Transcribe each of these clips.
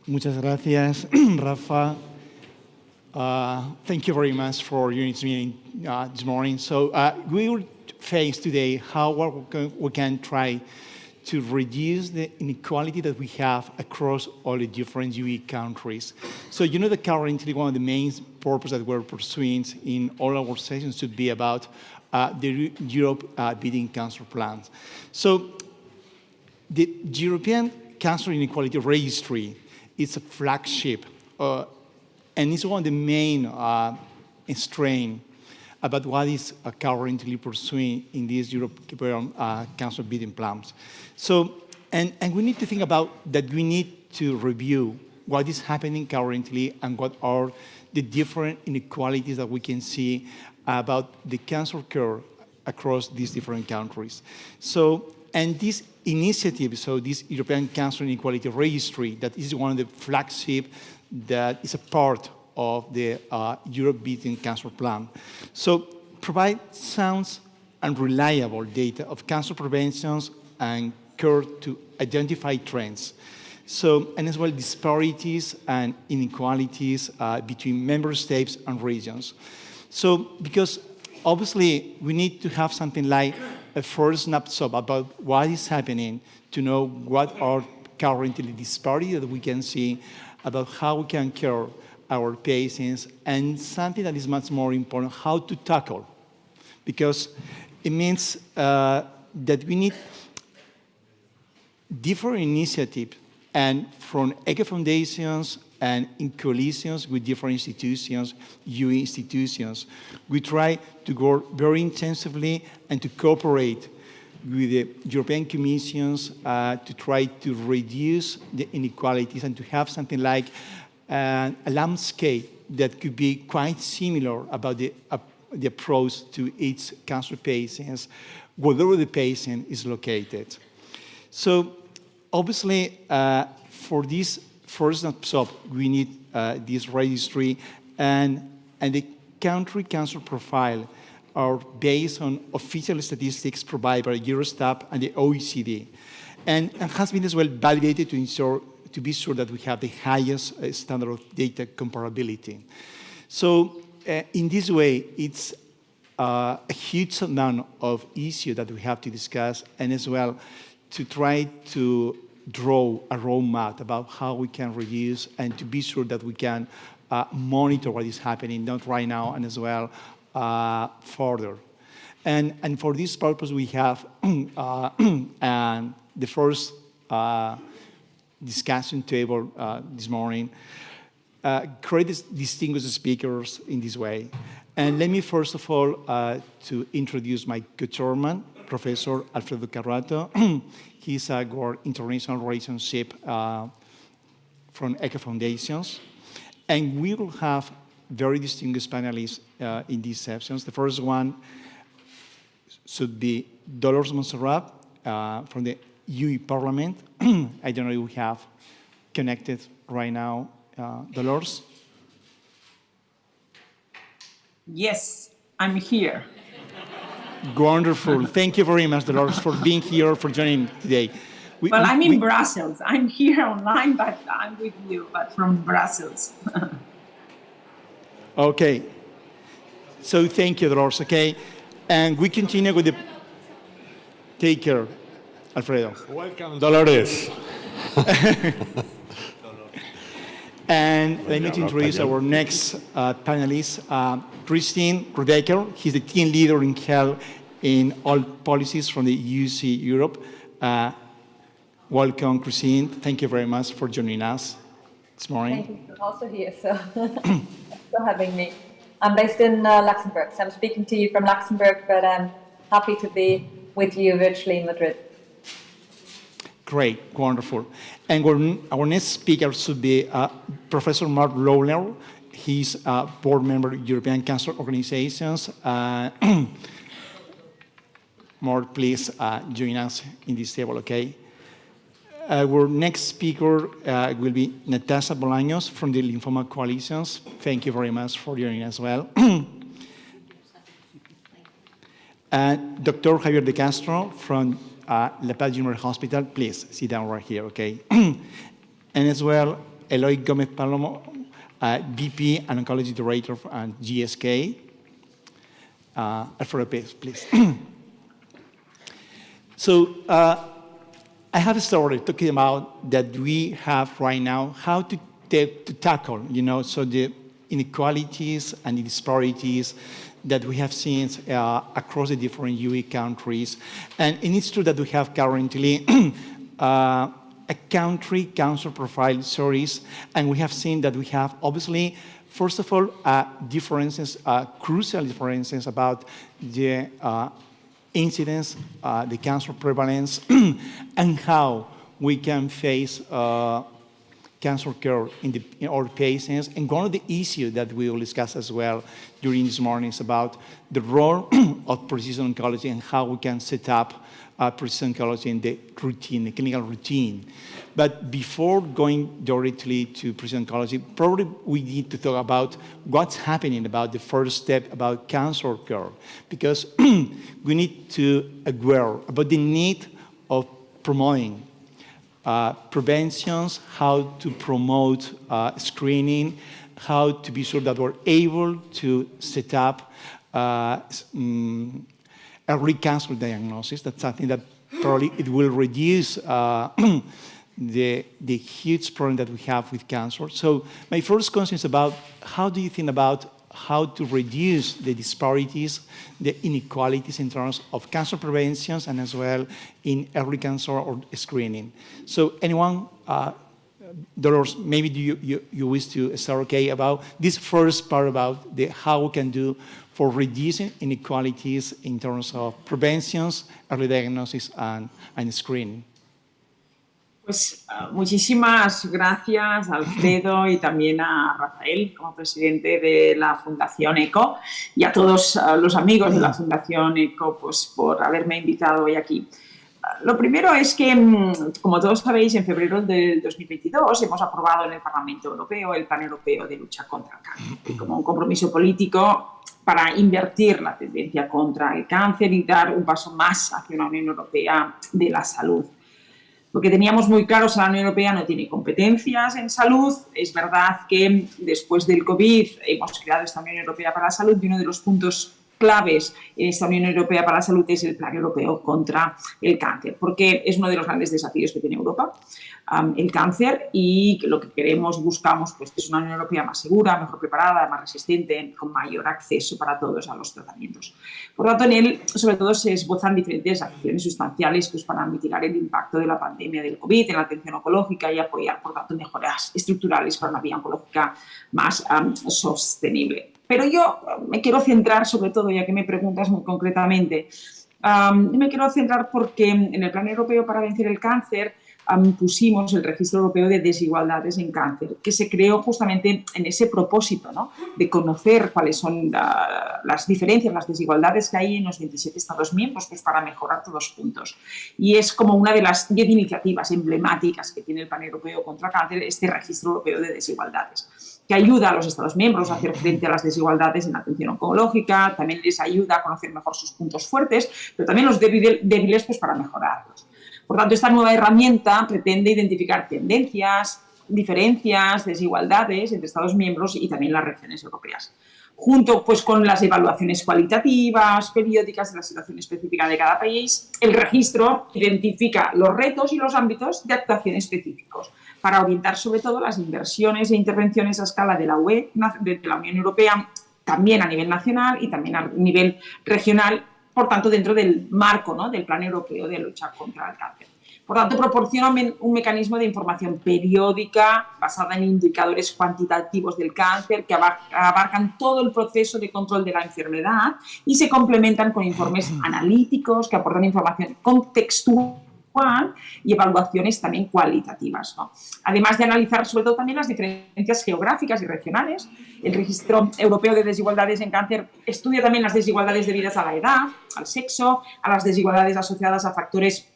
Muchas gracias, Rafa. Thank you very much for joining this meeting this morning. So we will face today how we can try to reduce the inequality that we have across all the different UE countries. So you know that currently one of the main purposes that we're pursuing in all our sessions should be about the Europe beating cancer plans. So the European Cancer Inequality Registry is a flagship and it's one of the main strain about what is currently pursuing in these European cancer beating plans. So, and we need to think about that we need to review what is happening currently and what are the different inequalities that we can see about the cancer care across these different countries. So, and this initiative, so this European Cancer Inequality Registry, that is one of the flagship that is a part of the Europe Beating Cancer Plan. So provide sound and reliable data of cancer preventions and care to identify trends. So, and as well disparities and inequalities between member states and regions. So, because obviously we need to have something like a first snapshot about what is happening to know what are currently disparities that we can see about how we can care our patients, and something that is much more important, how to tackle. Because it means that we need different initiatives, and from ECO foundations and in coalitions with different institutions, UE institutions, we try to work very intensively and to cooperate with the European Commissions to try to reduce the inequalities and to have something like a landscape that could be quite similar about the approach to each cancer patients, wherever the patient is located. So obviously, for this first snapshot, we need this registry, and the country cancer profile are based on official statistics provided by Eurostat and the OECD, and has been as well validated to be sure that we have the highest standard of data comparability. So in this way, it's a huge amount of issues that we have to discuss, and as well to try to draw a roadmap about how we can reduce and to be sure that we can monitor what is happening, not right now, and as well further. And for this purpose, we have and the first discussion table this morning, create distinguished speakers in this way. And let me first of all to introduce my co-chairman, Professor Alfredo Carrato. He's a World International Relationship from ECO Foundations. And we will have very distinguished panelists in these sessions. The first one should be Dolores Montserrat from the UE Parliament. I don't know if we have connected right now, Dolores. Yes, I'm here. Wonderful. Thank you very much, Dolores, for being here, for joining today. I'm in Brussels. I'm here online, but I'm with you, but from Brussels. Okay. So thank you, Dolores, okay? And we continue with the... Take care, Alfredo. Welcome, Dolores. And let me introduce our next panelist, Christine Rudecker. He's the team leader in health in all policies from the UC Europe. Welcome, Christine. Thank you very much for joining us this morning. Thank you. I'm also here, so thanks for having me. I'm based in Luxembourg, so I'm speaking to you from Luxembourg, but I'm happy to be with you virtually in Madrid. Great, wonderful. And our next speaker should be Professor Mark Lawler. He's a board member of European Cancer Organizations. Mark, please join us in this table, okay? Our next speaker will be Natasha Bolaños from the Lymphoma Coalitions. Thank you very much for joining as well. Dr. Javier de Castro from La Paz General Hospital. Please sit down right here, okay? And as well, Eloy Gomez Palomo, VP and Oncology Director at GSK. Alfredo, please. So I have started talking about that we have right now how to tackle, so the inequalities and the disparities that we have seen across the different UE countries. And it's true that we have currently a country cancer profile series, and we have seen that we have obviously, first of all, differences, crucial differences about the incidence, the cancer prevalence, and how we can face cancer care in our patients. And one of the issues that we will discuss as well during this morning is about the role of precision oncology and how we can set up precision oncology in the routine, the clinical routine. But before going directly to precision oncology, probably we need to talk about what's happening about the first step about cancer care, because we need to aware about the need of promoting preventions, how to promote screening, how to be sure that we're able to set up early cancer diagnosis. That's something that probably it will reduce the huge problem that we have with cancer. So my first question is about how do you think about how to reduce the disparities, the inequalities in terms of cancer preventions and as well in early cancer or screening. So anyone, Dolores, maybe you wish to start, okay, about this first part about how we can do for reducing inequalities in terms of preventions, early diagnosis and screening. Pues muchísimas gracias, Alfredo, y también a Rafael como presidente de la Fundación ECO y a todos los amigos de la Fundación ECO pues, por haberme invitado hoy aquí. Lo primero es que, como todos sabéis, en febrero del 2022 hemos aprobado en el Parlamento Europeo el Plan Europeo de Lucha contra el Cáncer, como un compromiso político para invertir la tendencia contra el cáncer y dar un paso más hacia una Unión Europea de la salud. Lo que teníamos muy claro es que la Unión Europea no tiene competencias en salud. Es verdad que después del COVID hemos creado esta Unión Europea para la Salud y uno de los puntos claves en esta Unión Europea para la Salud es el Plan Europeo contra el Cáncer, porque es uno de los grandes desafíos que tiene Europa, el cáncer, y lo que queremos y buscamos pues, es una Unión Europea más segura, mejor preparada, más resistente, con mayor acceso para todos a los tratamientos. Por lo tanto, en él, sobre todo, se esbozan diferentes acciones sustanciales pues, para mitigar el impacto de la pandemia del COVID en la atención oncológica y apoyar, por tanto, mejoras estructurales para una vía oncológica más sostenible. Pero yo me quiero centrar, sobre todo, ya que me preguntas muy concretamente, me quiero centrar porque en el Plan Europeo para vencer el cáncer pusimos el Registro Europeo de Desigualdades en Cáncer, que se creó justamente en ese propósito, ¿no? De conocer cuáles son las diferencias, las desigualdades que hay en los 27 Estados miembros pues para mejorar todos juntos. Y es como una de las 10 iniciativas emblemáticas que tiene el Plan Europeo contra el Cáncer, este Registro Europeo de Desigualdades, que ayuda a los Estados miembros a hacer frente a las desigualdades en la atención oncológica, también les ayuda a conocer mejor sus puntos fuertes, pero también los débiles pues, para mejorarlos. Por tanto, esta nueva herramienta pretende identificar tendencias, diferencias, desigualdades entre Estados miembros y también las regiones europeas. Junto pues, con las evaluaciones cualitativas, periódicas de la situación específica de cada país, el registro identifica los retos y los ámbitos de actuación específicos para orientar sobre todo las inversiones e intervenciones a escala de la UE, de la Unión Europea, también a nivel nacional y también a nivel regional, por tanto, dentro del marco, ¿no? del Plan Europeo de Lucha contra el Cáncer. Por tanto, proporciona un mecanismo de información periódica basada en indicadores cuantitativos del cáncer que abarcan todo el proceso de control de la enfermedad y se complementan con informes analíticos que aportan información contextual y evaluaciones también cualitativas, ¿no? Además de analizar sobre todo también las diferencias geográficas y regionales, el Registro Europeo de Desigualdades en Cáncer estudia también las desigualdades debidas a la edad, al sexo, a las desigualdades asociadas a factores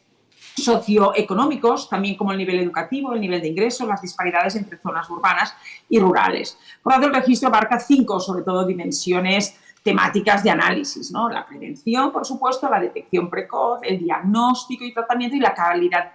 socioeconómicos, también como el nivel educativo, el nivel de ingresos, las disparidades entre zonas urbanas y rurales. Por lo tanto, el registro abarca 5, sobre todo, dimensiones temáticas de análisis, ¿no? La prevención, por supuesto, la detección precoz, el diagnóstico y tratamiento y la calidad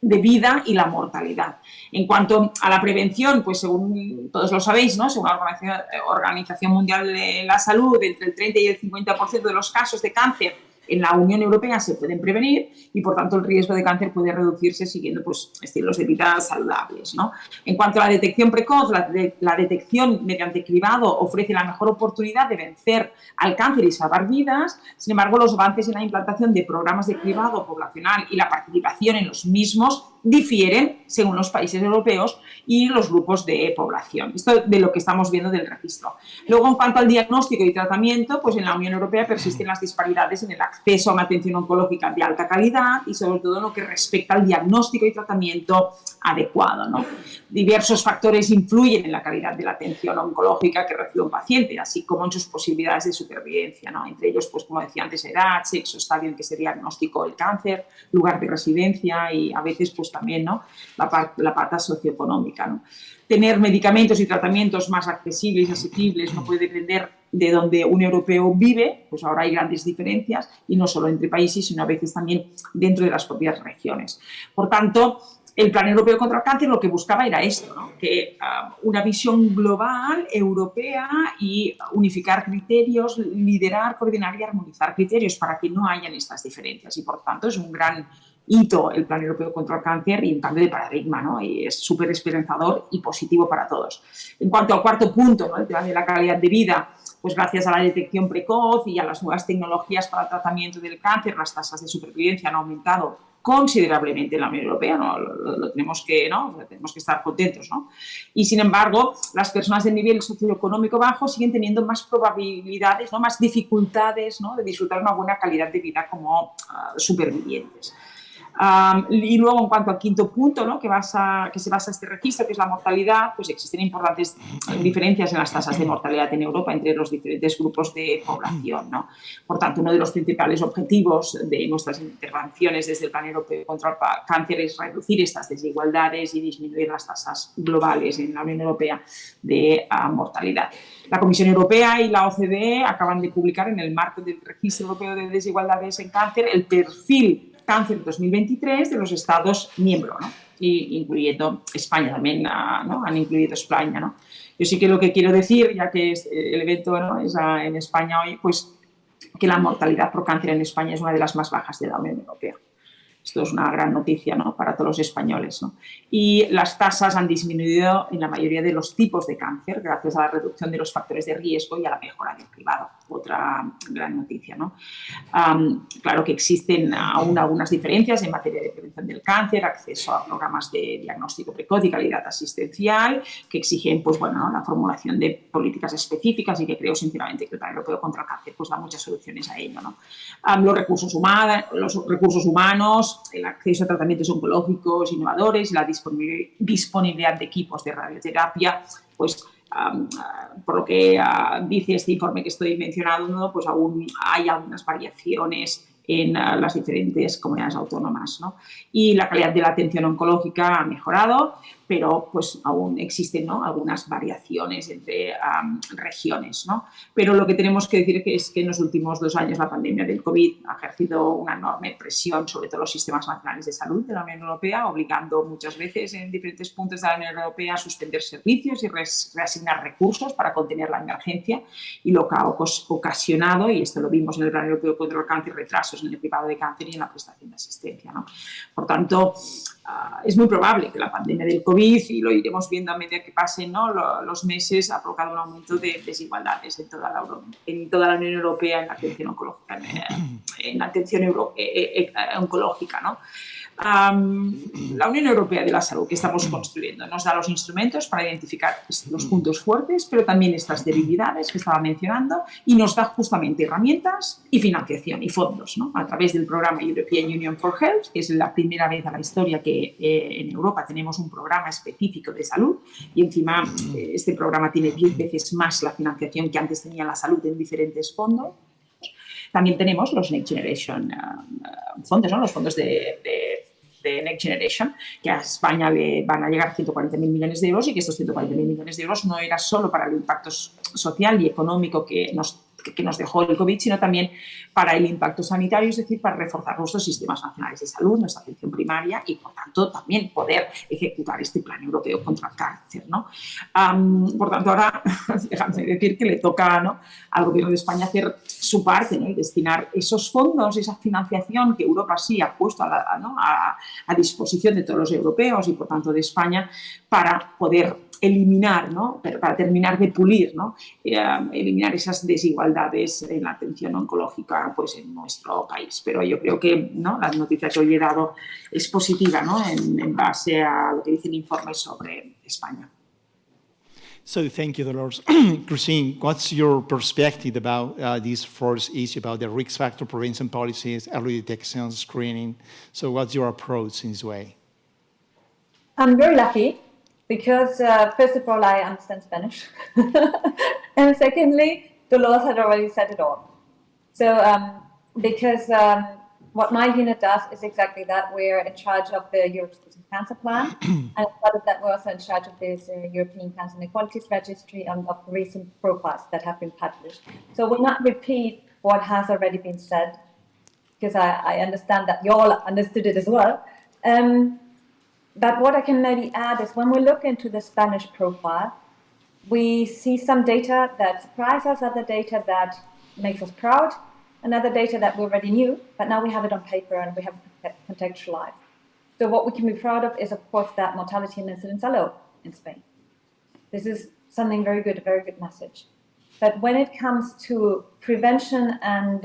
de vida y la mortalidad. En cuanto a la prevención, pues según todos lo sabéis, ¿no? Según la Organización Mundial de la Salud, entre el 30 y el 50% de los casos de cáncer en la Unión Europea se pueden prevenir y, por tanto, el riesgo de cáncer puede reducirse siguiendo pues, estilos de vida saludables, ¿no? En cuanto a la detección precoz, la detección mediante cribado ofrece la mejor oportunidad de vencer al cáncer y salvar vidas. Sin embargo, los avances en la implantación de programas de cribado poblacional y la participación en los mismos difieren según los países europeos y los grupos de población. Esto de lo que estamos viendo del registro. Luego, en cuanto al diagnóstico y tratamiento, pues en la Unión Europea persisten las disparidades en el acceso a una atención oncológica de alta calidad y, sobre todo, en lo que respecta al diagnóstico y tratamiento adecuado, ¿no? Diversos factores influyen en la calidad de la atención oncológica que recibe un paciente, así como en sus posibilidades de supervivencia, ¿no? Entre ellos, pues como decía antes, edad, sexo, estadio en que se diagnosticó el cáncer, lugar de residencia y a veces pues también, ¿no? la pata socioeconómica, ¿no? Tener medicamentos y tratamientos más accesibles y asequibles no puede depender de donde un europeo vive, pues ahora hay grandes diferencias y no solo entre países, sino a veces también dentro de las propias regiones. Por tanto, el Plan Europeo contra el Cáncer lo que buscaba era esto, ¿no? Que una visión global, europea y unificar criterios, liderar, coordinar y armonizar criterios para que no hayan estas diferencias. Y, por tanto, es un gran hito el Plan Europeo contra el Cáncer y un cambio de paradigma, ¿no? Y es súper esperanzador y positivo para todos. En cuanto al cuarto punto, ¿no? El tema de la calidad de vida, pues gracias a la detección precoz y a las nuevas tecnologías para el tratamiento del cáncer, las tasas de supervivencia han aumentado considerablemente en la Unión Europea, ¿no? Lo tenemos que, ¿no? Tenemos que estar contentos, ¿no? Y, sin embargo, las personas de nivel socioeconómico bajo siguen teniendo más probabilidades, ¿no? Más dificultades, ¿no? De disfrutar una buena calidad de vida como supervivientes. Y luego, en cuanto al quinto punto, ¿no? que se basa este registro, que es la mortalidad, pues existen importantes diferencias en las tasas de mortalidad en Europa entre los diferentes grupos de población, ¿no? Por tanto, uno de los principales objetivos de nuestras intervenciones desde el Plan Europeo contra el Cáncer es reducir estas desigualdades y disminuir las tasas globales en la Unión Europea de mortalidad. La Comisión Europea y la OCDE acaban de publicar en el marco del Registro Europeo de Desigualdades en Cáncer el perfil Cáncer 2023 de los Estados miembros, ¿no? Y incluyendo España también, ¿no? Han incluido España, ¿no? Yo sí que lo que quiero decir, ya que el evento, ¿no? es en España hoy, pues que la mortalidad por cáncer en España es una de las más bajas de la Unión Europea. Esto es una gran noticia, ¿no? Para todos los españoles, ¿no? Y las tasas han disminuido en la mayoría de los tipos de cáncer gracias a la reducción de los factores de riesgo y a la mejora del cribado. Otra gran noticia, ¿no? Claro que existen aún algunas diferencias en materia de prevención del cáncer, acceso a programas de diagnóstico precoz y calidad asistencial que exigen, pues bueno, ¿no? La formulación de políticas específicas y que creo sinceramente que el Plan Europeo contra el Cáncer pues da muchas soluciones a ello, ¿no? Los recursos humanos, el acceso a tratamientos oncológicos innovadores y la disponibilidad de equipos de radioterapia, pues por lo que dice este informe que estoy mencionando, pues aún hay algunas variaciones en las diferentes comunidades autónomas, ¿no? Y la calidad de la atención oncológica ha mejorado, pero pues aún existen, ¿no? Algunas variaciones entre regiones, ¿no? Pero lo que tenemos que decir es que en los últimos 2 años la pandemia del COVID ha ejercido una enorme presión sobre todos los sistemas nacionales de salud de la Unión Europea, obligando muchas veces en diferentes puntos de la Unión Europea a suspender servicios y reasignar recursos para contener la emergencia, y lo que ha ocasionado, y esto lo vimos en el Plan Europeo contra el Cáncer, retrasos en el cribado de cáncer y en la prestación de asistencia, ¿no? Por tanto, es muy probable que la pandemia del COVID, y lo iremos viendo a medida que pasen, ¿no? los meses, ha provocado un aumento de desigualdades en toda la Unión Europea en la atención oncológica, en la atención oncológica, ¿no? La Unión Europea de la Salud que estamos construyendo nos da los instrumentos para identificar los puntos fuertes, pero también estas debilidades que estaba mencionando, y nos da justamente herramientas y financiación y fondos, ¿no? A través del programa European Union for Health, que es la primera vez en la historia que en Europa tenemos un programa específico de salud, y encima este programa tiene 10 veces más la financiación que antes tenía la salud en diferentes fondos. También tenemos los Next Generation fondos, ¿no? Los fondos de Next Generation, que a España le van a llegar 140.000 millones de euros, y que estos 140.000 millones de euros no era solo para el impacto social y económico que nos que nos dejó el COVID, sino también para el impacto sanitario, es decir, para reforzar nuestros sistemas nacionales de salud, nuestra atención primaria y, por tanto, también poder ejecutar este plan europeo contra el cáncer, ¿no? Por tanto, ahora, déjame decir que le toca, ¿no?, al Gobierno de España hacer su parte, ¿no?, y destinar esos fondos, esa financiación que Europa sí ha puesto a disposición de todos los europeos y, por tanto, de España, para poder eliminar, ¿no?, para terminar de pulir, ¿no?, eliminar esas desigualdades en la atención oncológica, pues, en nuestro país. Pero yo creo que, ¿no?, la noticia que hoy he dado es positiva, ¿no?, en base a lo que dice el informe sobre España. So thank you, Dolores. Christine, what's your perspective about this first issue about the risk factor prevention policies, early detection, screening? So what's your approach in this way? I'm very lucky because, first of all, I understand Spanish. And secondly, Dolores had already said it all. So because what my unit does is exactly that. We're in charge of the European Cancer Plan, and as part of that, we're also in charge of this European Cancer Inequalities Registry and of the recent profiles that have been published. So we'll not repeat what has already been said, because I understand that you all understood it as well. But what I can maybe add is when we look into the Spanish profile, we see some data that surprise us, other data that makes us proud, and other data that we already knew, but now we have it on paper and we have it contextualized. So what we can be proud of is, of course, that mortality and incidence are low in Spain. This is something very good, a very good message. But when it comes to prevention and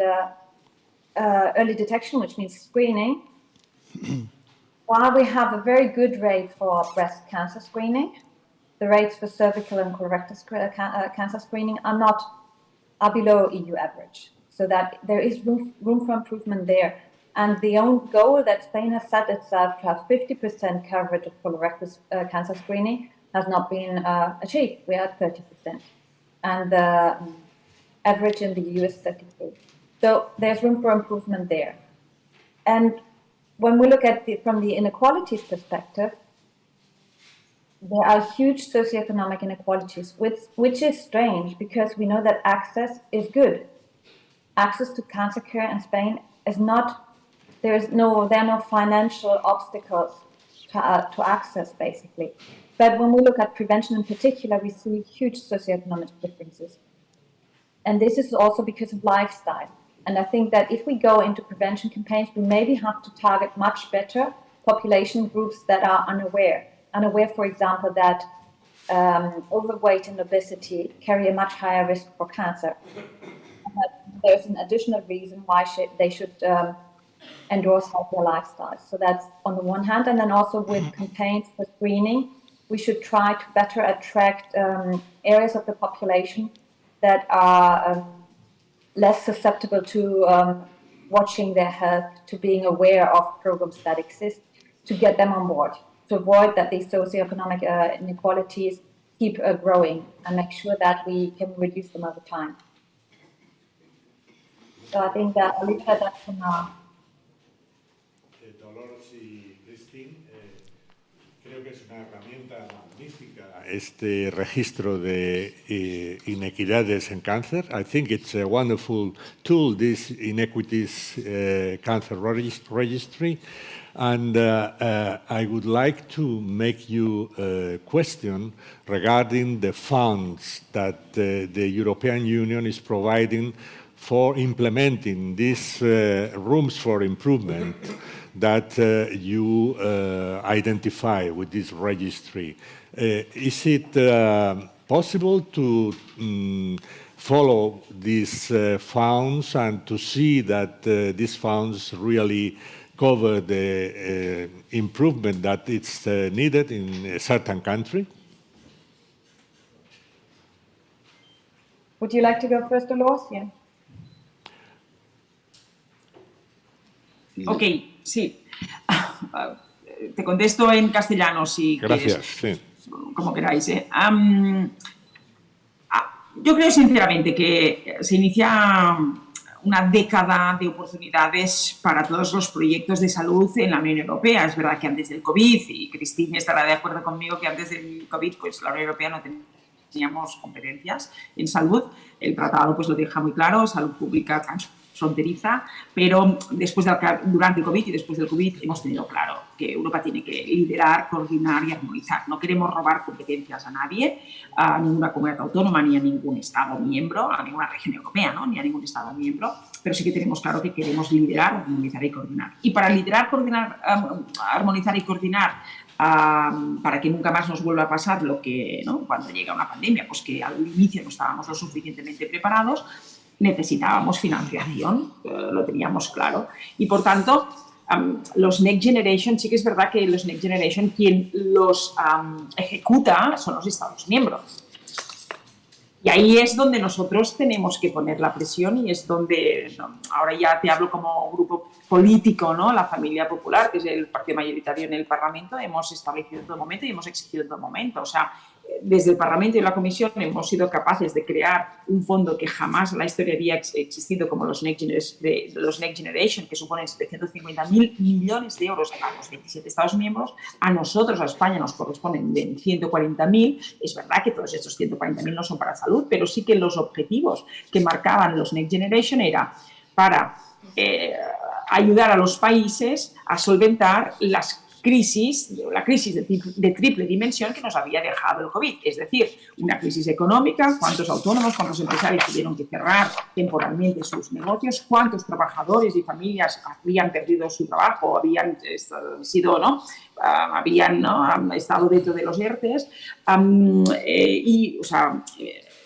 early detection, which means screening, while we have a very good rate for breast cancer screening, the rates for cervical and colorectal cancer screening are below EU average. So that there is room for improvement there. And the own goal that Spain has set itself to have 50% coverage of colorectal cancer screening has not been achieved. We are at 30%. And the average in the EU is 33%. So there's room for improvement there. And when we look at from the inequalities perspective, there are huge socioeconomic inequalities, which is strange because we know that access is good. Access to cancer care in Spain is not, there are no financial obstacles to access, basically. But when we look at prevention in particular, we see huge socioeconomic differences. And this is also because of lifestyle. And I think that if we go into prevention campaigns, we maybe have to target much better population groups that are unaware. Unaware, for example, that overweight and obesity carry a much higher risk for cancer. There's an additional reason why they should endorse healthier lifestyles. So that's on the one hand. And then also with campaigns for screening, we should try to better attract areas of the population that are less susceptible to watching their health, to being aware of programs that exist, to get them on board, to avoid that these socioeconomic inequalities keep growing and make sure that we can reduce them over time. So I think that I'll leave that for now. Dolores y Christine, creo que es una herramienta magnífica este registro de inequidades en cáncer. I think it's a wonderful tool, this inequities cancer registry. And I would like to make you a question regarding the funds that the European Union is providing for implementing these rooms for improvement that you identify with this registry. Is it possible to follow these funds and to see that these funds really cover the improvement that it's needed in a certain country? Would you like to go first, Dolores? Yeah. Ok, sí. Te contesto en castellano si Gracias, quieres. Sí. Como queráis. Yo creo sinceramente que se inicia una década de oportunidades para todos los proyectos de salud en la Unión Europea. Es verdad que antes del COVID, y Christine estará de acuerdo conmigo que antes del COVID pues la Unión Europea no tenía teníamos competencias en salud. El tratado pues lo deja muy claro, salud pública transfronteriza, pero durante el COVID y después del COVID hemos tenido claro que Europa tiene que liderar, coordinar y armonizar. No queremos robar competencias a nadie, a ninguna comunidad autónoma, ni a ningún Estado miembro, a ninguna región europea, ¿no? Ni a ningún Estado miembro, pero sí que tenemos claro que queremos liderar, armonizar y coordinar. Y para liderar, coordinar, armonizar y coordinar, para que nunca más nos vuelva a pasar lo que, ¿no?, cuando llega una pandemia, pues que al inicio no estábamos lo suficientemente preparados, necesitábamos financiación, lo teníamos claro. Y por tanto, los Next Generation, sí que es verdad que los Next Generation quien los ejecuta son los Estados miembros. Y ahí es donde nosotros tenemos que poner la presión y es donde, ¿no?, ahora ya te hablo como grupo político, ¿no?, la familia popular, que es el partido mayoritario en el Parlamento, hemos establecido en todo momento y hemos exigido en todo momento. O sea, desde el Parlamento y la Comisión hemos sido capaces de crear un fondo que jamás en la historia había existido, como los Next Generation, que suponen 750.000 millones de euros a los 27 Estados miembros. A nosotros, a España, nos corresponden de 140.000. Es verdad que todos estos 140.000 no son para salud, pero sí que los objetivos que marcaban los Next Generation era para ayudar a los países a solventar la crisis de triple dimensión que nos había dejado el COVID. Es decir, una crisis económica, cuántos autónomos, cuántos empresarios tuvieron que cerrar temporalmente sus negocios, cuántos trabajadores y familias habían perdido su trabajo, habían estado dentro de los ERTES,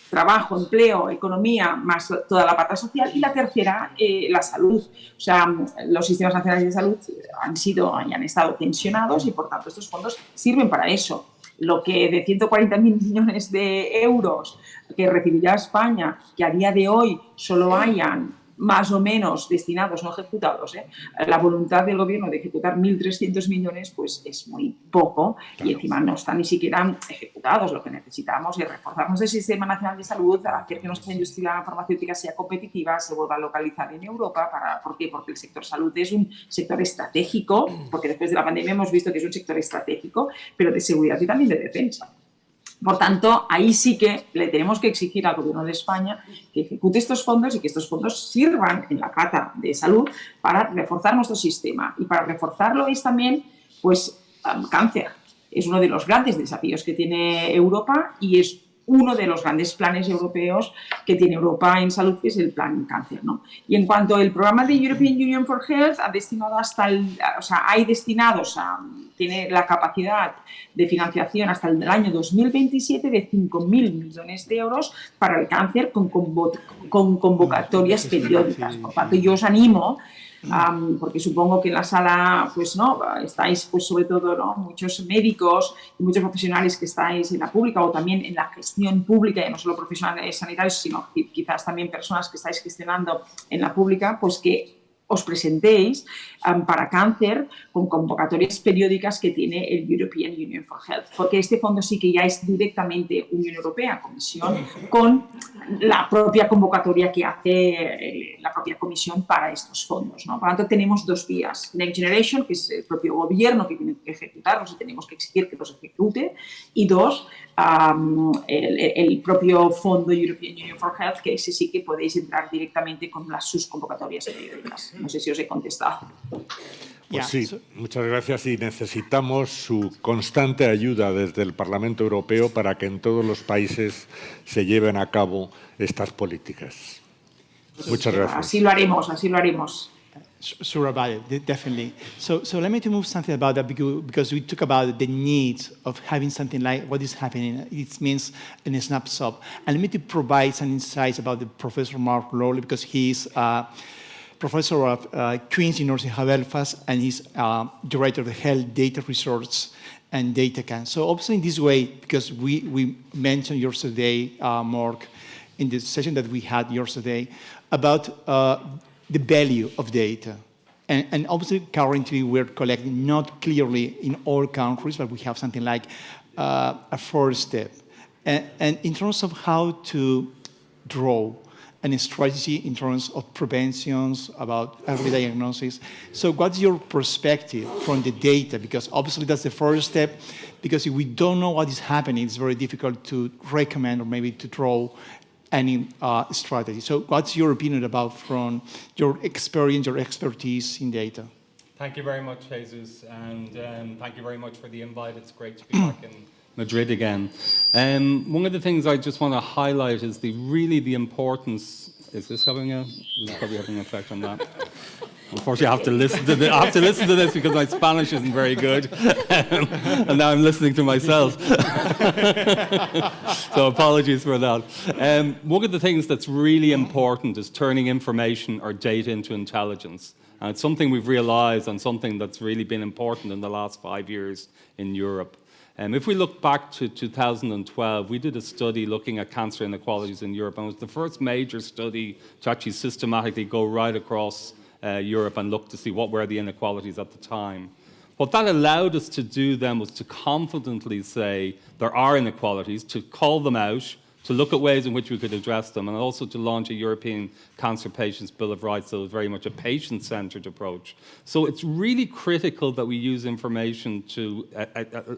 trabajo, empleo, economía, más toda la parte social. Y la tercera, la salud. O sea, los sistemas nacionales de salud han sido y han estado tensionados y, por tanto, estos fondos sirven para eso. Lo que de 140.000 millones de euros que recibirá España, que a día de hoy solo hayan más o menos destinados, no ejecutados, la voluntad del gobierno de ejecutar 1.300 millones, pues es muy poco, claro, y encima no están ni siquiera ejecutados. Lo que necesitamos es reforzarnos el Sistema Nacional de Salud, hacer que nuestra industria farmacéutica sea competitiva, se vuelva a localizar en Europa. ¿Por qué? Porque el sector salud es un sector estratégico, porque después de la pandemia hemos visto que es un sector estratégico, pero de seguridad y también de defensa. Por tanto, ahí sí que le tenemos que exigir al Gobierno de España que ejecute estos fondos y que estos fondos sirvan en la pata de salud para reforzar nuestro sistema. Y para reforzarlo es también, pues, cáncer. Es uno de los grandes desafíos que tiene Europa y es uno de los grandes planes europeos que tiene Europa en salud, que es el plan cáncer, ¿no? Y en cuanto al programa de European Union for Health, ha destinado tiene la capacidad de financiación hasta el año 2027 de 5.000 millones de euros para el cáncer con convocatorias periódicas. Por tanto, yo os animo, porque supongo que en la sala, pues no, estáis, pues sobre todo, ¿no?, muchos médicos y muchos profesionales que estáis en la pública o también en la gestión pública, y no solo profesionales sanitarios, sino quizás también personas que estáis gestionando en la pública, pues que os presentéis para cáncer con convocatorias periódicas que tiene el European Union for Health, porque este fondo sí que ya es directamente Unión Europea, Comisión, con la propia convocatoria que hace la propia Comisión para estos fondos, ¿no? Por lo tanto, tenemos dos vías. Next Generation, que es el propio gobierno que tiene que ejecutarlos y tenemos que exigir que los ejecute, y dos, el propio fondo European Union for Health, que ese sí que podéis entrar directamente con sus convocatorias periódicas. No sé si os he contestado. Pues sí, muchas gracias, y necesitamos su constante ayuda desde el Parlamento Europeo para que en todos los países se lleven a cabo estas políticas. Muchas gracias. Así lo haremos, así lo haremos. Sure about it, definitely. So let me move something about that because we talk about the needs of having something like what is happening. It means in a snapshot. And let me to provide some insights about the Professor Mark Lawley, because he's Professor of Queen's University of Belfast, and he's Director of the Health Data Research and Data Can. So obviously in this way, because we mentioned yesterday, Mark, in the session that we had yesterday, about the value of data. And obviously currently we're collecting, not clearly in all countries, but we have something like a first step. And in terms of how to draw and a strategy in terms of preventions, about early diagnosis. So what's your perspective from the data? Because obviously that's the first step, because if we don't know what is happening, it's very difficult to recommend or maybe to draw any strategy. So what's your opinion about from your experience, your expertise in data? Thank you very much, Jesus, and thank you very much for the invite. It's great to be back in Madrid again. One of the things I just want to highlight is the importance. Is this probably having an effect on that? Unfortunately, I have to listen to this because my Spanish isn't very good, and now I'm listening to myself. So apologies for that. One of the things that's really important is turning information or data into intelligence. And it's something we've realized and something that's really been important in the last 5 years in Europe. If we look back to 2012, we did a study looking at cancer inequalities in Europe, and it was the first major study to actually systematically go right across Europe and look to see what were the inequalities at the time. What that allowed us to do then was to confidently say there are inequalities, to call them out, to look at ways in which we could address them, and also to launch a European Cancer Patients Bill of Rights that was very much a patient-centred approach. So it's really critical that we use information to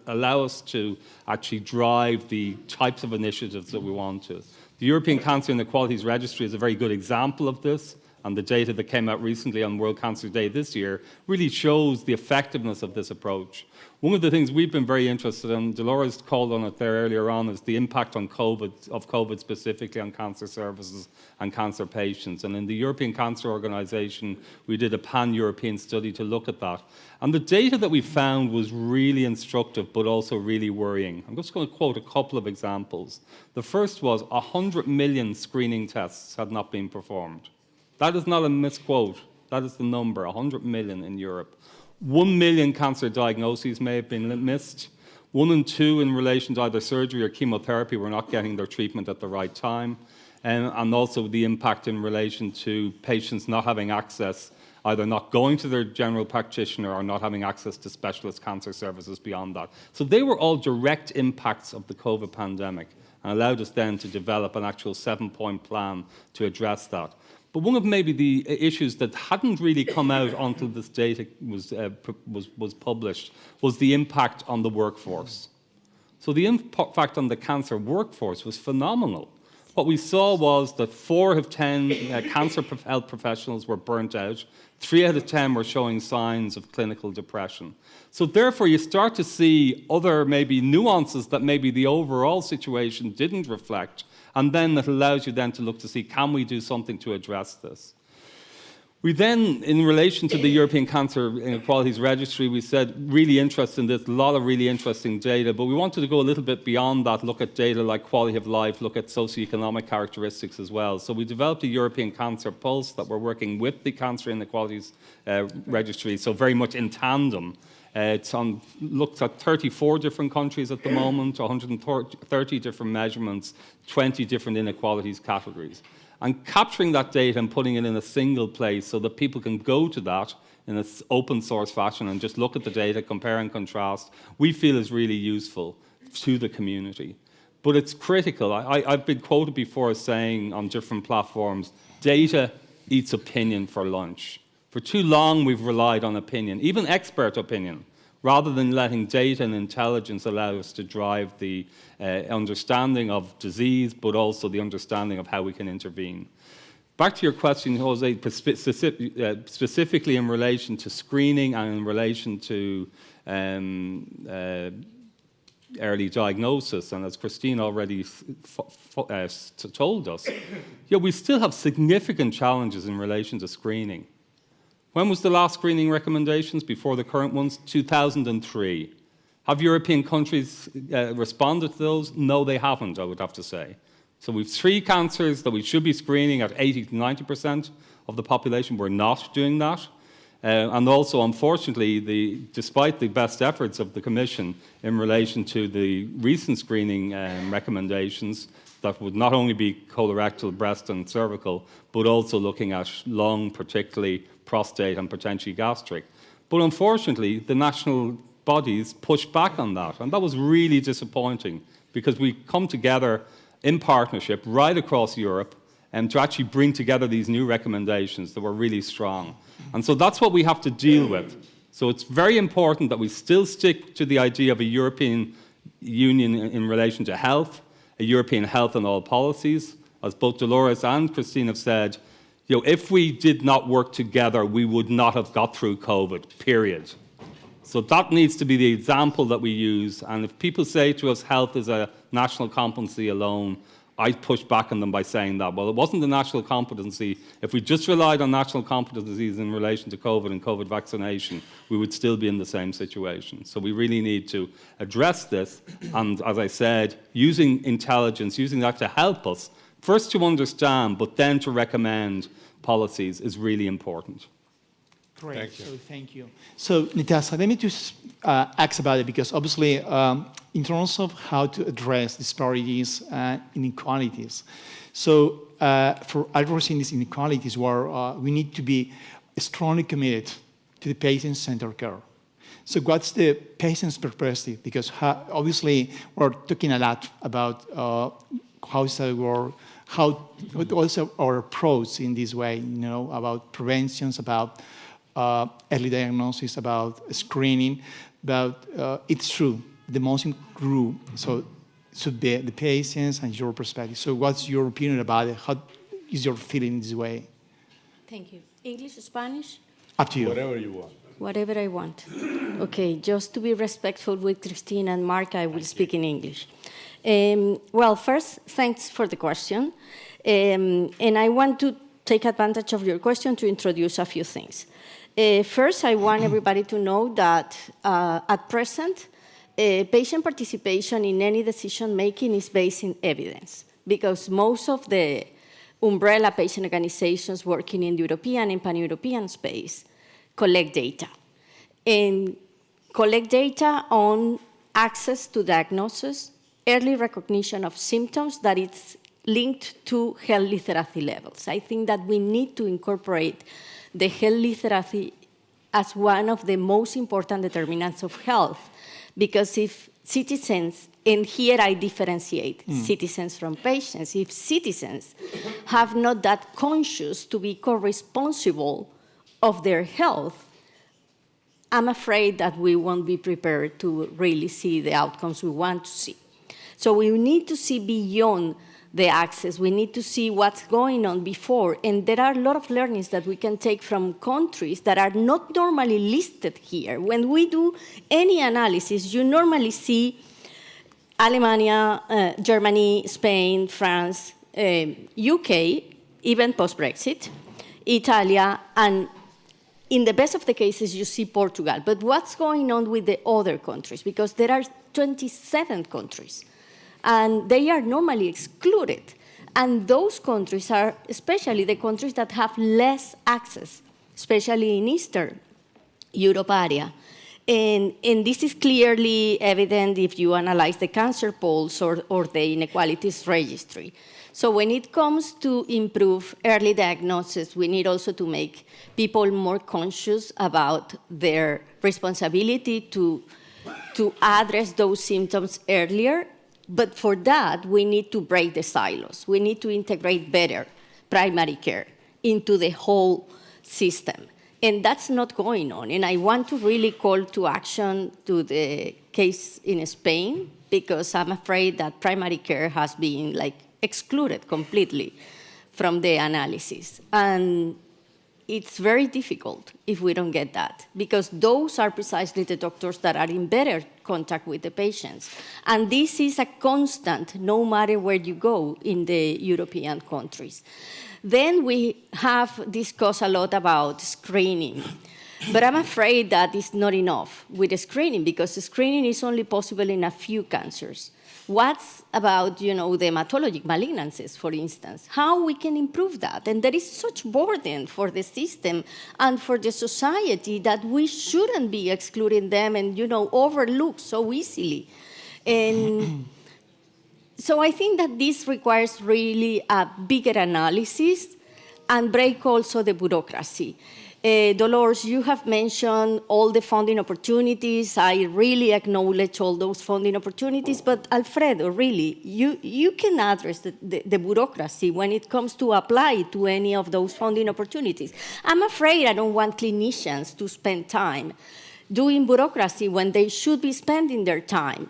allow us to actually drive the types of initiatives that we want to. The European Cancer Inequalities Registry is a very good example of this, and the data that came out recently on World Cancer Day this year really shows the effectiveness of this approach. One of the things we've been very interested in, Dolores called on it there earlier on, is the impact on COVID specifically on cancer services and cancer patients. And in the European Cancer Organization, we did a pan-European study to look at that. And the data that we found was really instructive, but also really worrying. I'm just going to quote a couple of examples. The first was 100 million screening tests had not been performed. That is not a misquote. That is the number, 100 million in Europe. 1 million cancer diagnoses may have been missed. 1 in 2 in relation to either surgery or chemotherapy were not getting their treatment at the right time. And also the impact in relation to patients not having access, either not going to their general practitioner or not having access to specialist cancer services beyond that. So they were all direct impacts of the COVID pandemic and allowed us then to develop an actual 7-point plan to address that. But one of maybe the issues that hadn't really come out until this data was published was the impact on the workforce. So the impact on the cancer workforce was phenomenal. What we saw was that 4 out of 10 cancer health professionals were burnt out. 3 out of 10 were showing signs of clinical depression. So therefore, you start to see other maybe nuances that maybe the overall situation didn't reflect. And then it allows you then to look to see, can we do something to address this? We then, in relation to the European Cancer Inequalities Registry, we said, really interested in this, a lot of really interesting data, but we wanted to go a little bit beyond that, look at data like quality of life, look at socioeconomic characteristics as well. So we developed a European Cancer Pulse that we're working with the Cancer Inequalities Registry, so very much in tandem. Looks at 34 different countries at the moment, 130 different measurements, 20 different inequalities categories. And capturing that data and putting it in a single place so that people can go to that in an open source fashion and just look at the data, compare and contrast, we feel is really useful to the community. But it's critical. I've been quoted before as saying on different platforms, data eats opinion for lunch. For too long, we've relied on opinion, even expert opinion, rather than letting data and intelligence allow us to drive the understanding of disease, but also the understanding of how we can intervene. Back to your question, Jose, specifically in relation to screening and in relation to early diagnosis, and as Christine already told us, we still have significant challenges in relation to screening. When was the last screening recommendations before the current ones? 2003. Have European countries responded to those? No, they haven't, I would have to say. So we've 3 cancers that we should be screening at 80 to 90% of the population. We're not doing that. And also, unfortunately, despite the best efforts of the Commission in relation to the recent screening recommendations, that would not only be colorectal, breast and cervical, but also looking at lung, particularly prostate and potentially gastric. But unfortunately, the national bodies pushed back on that. And that was really disappointing because we come together in partnership right across Europe to actually bring together these new recommendations that were really strong. And so that's what we have to deal with. So it's very important that we still stick to the idea of a European Union in relation to health, a European health and all policies. As both Dolores and Christine have said, if we did not work together, we would not have got through COVID, period. So that needs to be the example that we use. And if people say to us health is a national competency alone, I push back on them by saying that, well, it wasn't a national competency. If we just relied on national competencies in relation to COVID and COVID vaccination, we would still be in the same situation. So we really need to address this. And as I said, using intelligence, using that to help us, first to understand, but then to recommend policies is really important. Great. Thank you. So, Natasha, let me just ask about it, because obviously, in terms of how to address disparities and inequalities, so for addressing these inequalities, we need to be strongly committed to the patient-centered care. So what's the patient's perspective? Because obviously, we're talking a lot about how's the work, what also our approach in this way, about preventions, about early diagnosis, about screening, but it's true, the most group, so should be the patients and your perspective. So what's your opinion about it? How is your feeling this way? Thank you. English, Spanish? Up to you. Whatever you want. Whatever I want. Okay, just to be respectful with Christine and Mark, I will speak in English. Well, first, thanks for the question. And I want to take advantage of your question to introduce a few things. First, I want everybody to know that at present, patient participation in any decision-making is based in evidence, because most of the umbrella patient organizations working in the European and pan-European space collect data. And collect data on access to diagnosis, early recognition of symptoms that it's linked to health literacy levels. I think that we need to incorporate the health literacy as one of the most important determinants of health, because if citizens, and here I differentiate citizens from patients, if citizens have not that conscious to be co-responsible of their health, I'm afraid that we won't be prepared to really see the outcomes we want to see. So we need to see beyond the access. We need to see what's going on before. And there are a lot of learnings that we can take from countries that are not normally listed here. When we do any analysis, you normally see Alemania, Germany, Spain, France, UK, even post-Brexit, Italia, and in the best of the cases, you see Portugal. But what's going on with the other countries? Because there are 27 countries, and they are normally excluded. And those countries are especially the countries that have less access, especially in Eastern Europe area. And this is clearly evident if you analyze the cancer polls or the inequalities registry. So when it comes to improve early diagnosis, we need also to make people more conscious about their responsibility to address those symptoms earlier. But for that, we need to break the silos. We need to integrate better primary care into the whole system. And that's not going on. And I want to really call to action to the case in Spain, because I'm afraid that primary care has been excluded completely from the analysis. And it's very difficult if we don't get that, because those are precisely the doctors that are in better contact with the patients. And this is a constant, no matter where you go in the European countries. Then we have discussed a lot about screening. But I'm afraid that is not enough with the screening, because the screening is only possible in a few cancers. What's about, the hematologic malignancies, for instance? How we can improve that? And there is such burden for the system and for the society that we shouldn't be excluding them and, overlook so easily. And so I think that this requires really a bigger analysis and break also the bureaucracy. Dolores, you have mentioned all the funding opportunities. I really acknowledge all those funding opportunities, but Alfredo, really, you can address the bureaucracy when it comes to apply to any of those funding opportunities. I'm afraid I don't want clinicians to spend time doing bureaucracy when they should be spending their time.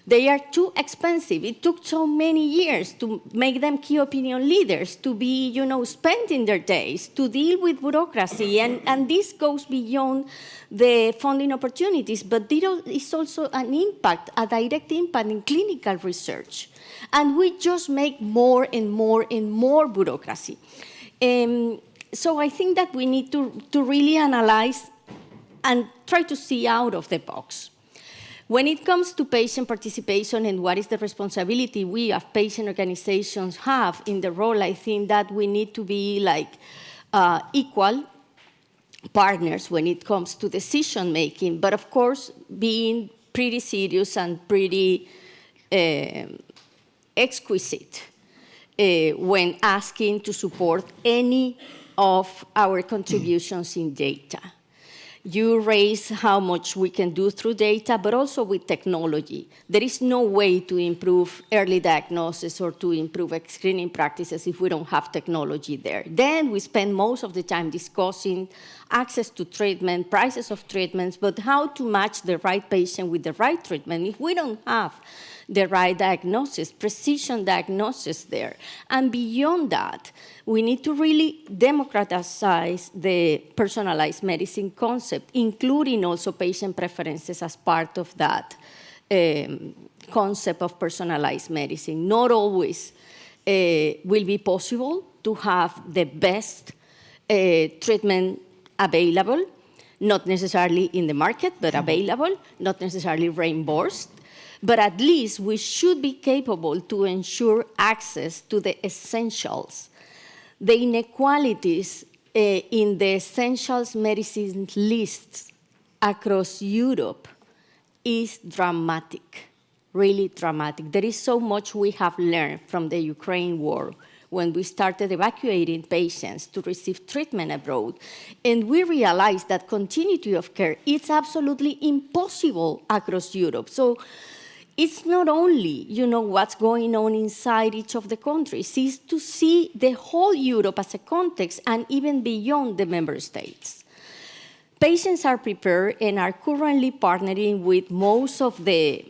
They are too expensive. It took so many years to make them key opinion leaders, to be, spending their days to deal with bureaucracy. And this goes beyond the funding opportunities, but there is also an impact, a direct impact in clinical research. And we just make more and more and more bureaucracy. So I think that we need to really analyze and try to see out of the box. When it comes to patient participation and what is the responsibility we as patient organizations have in the role, I think that we need to be like equal partners when it comes to decision making, but of course being pretty serious and pretty exquisite when asking to support any of our contributions in data. You raise how much we can do through data, but also with technology. There is no way to improve early diagnosis or to improve screening practices if we don't have technology there. Then we spend most of the time discussing access to treatment, prices of treatments, but how to match the right patient with the right treatment if we don't have the right diagnosis, precision diagnosis there. And beyond that, we need to really democratize the personalized medicine concept, including also patient preferences as part of that concept of personalized medicine. Not always will be possible to have the best treatment available, not necessarily in the market, but available, not necessarily reimbursed. But at least we should be capable to ensure access to the essentials. The inequalities in the essentials medicine lists across Europe is dramatic, really dramatic. There is so much we have learned from the Ukraine war when we started evacuating patients to receive treatment abroad. And we realized that continuity of care is absolutely impossible across Europe. So it's not only, what's going on inside each of the countries, it's to see the whole Europe as a context and even beyond the member states. Patients are prepared and are currently partnering with most of the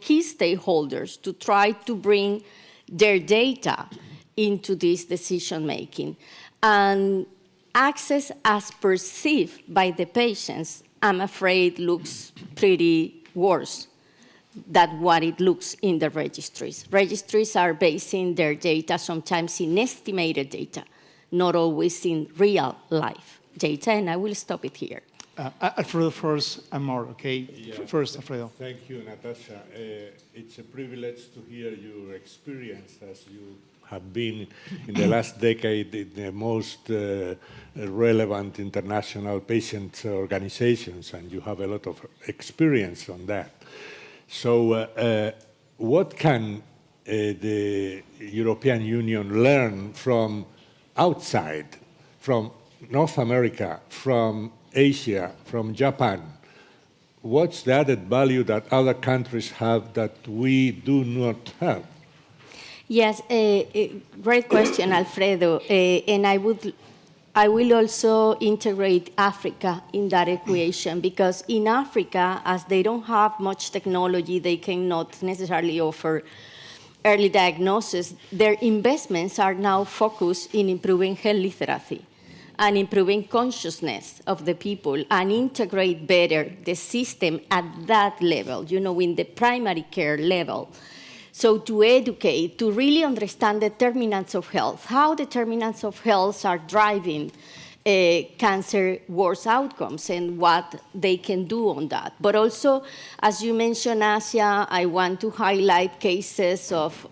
key stakeholders to try to bring their data into this decision-making. And access as perceived by the patients, I'm afraid, looks pretty worse than what it looks in the registries. Registries are basing their data sometimes in estimated data, not always in real life data, and I will stop it here. Alfredo first, and more, okay? Yeah. First, Alfredo. Thank you, Natasha. It's a privilege to hear your experience as you have been in the last decade in the most relevant international patient organizations, and you have a lot of experience on that. So what can the European Union learn from outside, from North America, from Asia, from Japan? What's the added value that other countries have that we do not have? Yes, great question, Alfredo. And I will also integrate Africa in that equation, because in Africa, as they don't have much technology, they cannot necessarily offer early diagnosis. Their investments are now focused in improving health literacy and improving consciousness of the people and integrate better the system at that level, in the primary care level. So to educate, to really understand determinants of health, how determinants of health are driving cancer worse outcomes and what they can do on that. But also, as you mentioned Asia, I want to highlight cases of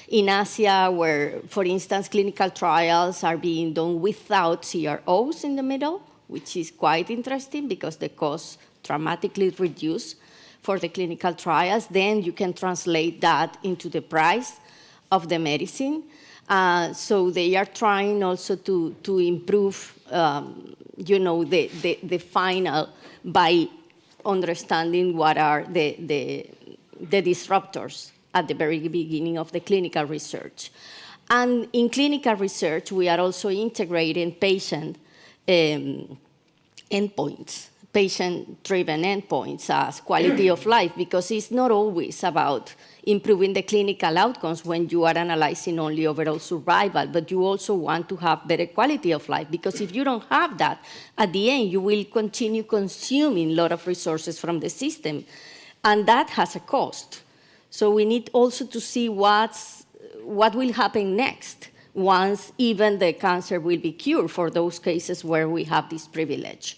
in Asia where, for instance, clinical trials are being done without CROs in the middle, which is quite interesting because the cost dramatically reduced for the clinical trials. Then you can translate that into the price of the medicine. So they are trying also to improve, the final by understanding what are the disruptors at the very beginning of the clinical research. And in clinical research, we are also integrating patient endpoints, patient-driven endpoints as quality of life, because it's not always about improving the clinical outcomes when you are analyzing only overall survival, but you also want to have better quality of life, because if you don't have that, at the end, you will continue consuming a lot of resources from the system, and that has a cost. So we need also to see what will happen next once even the cancer will be cured for those cases where we have this privilege.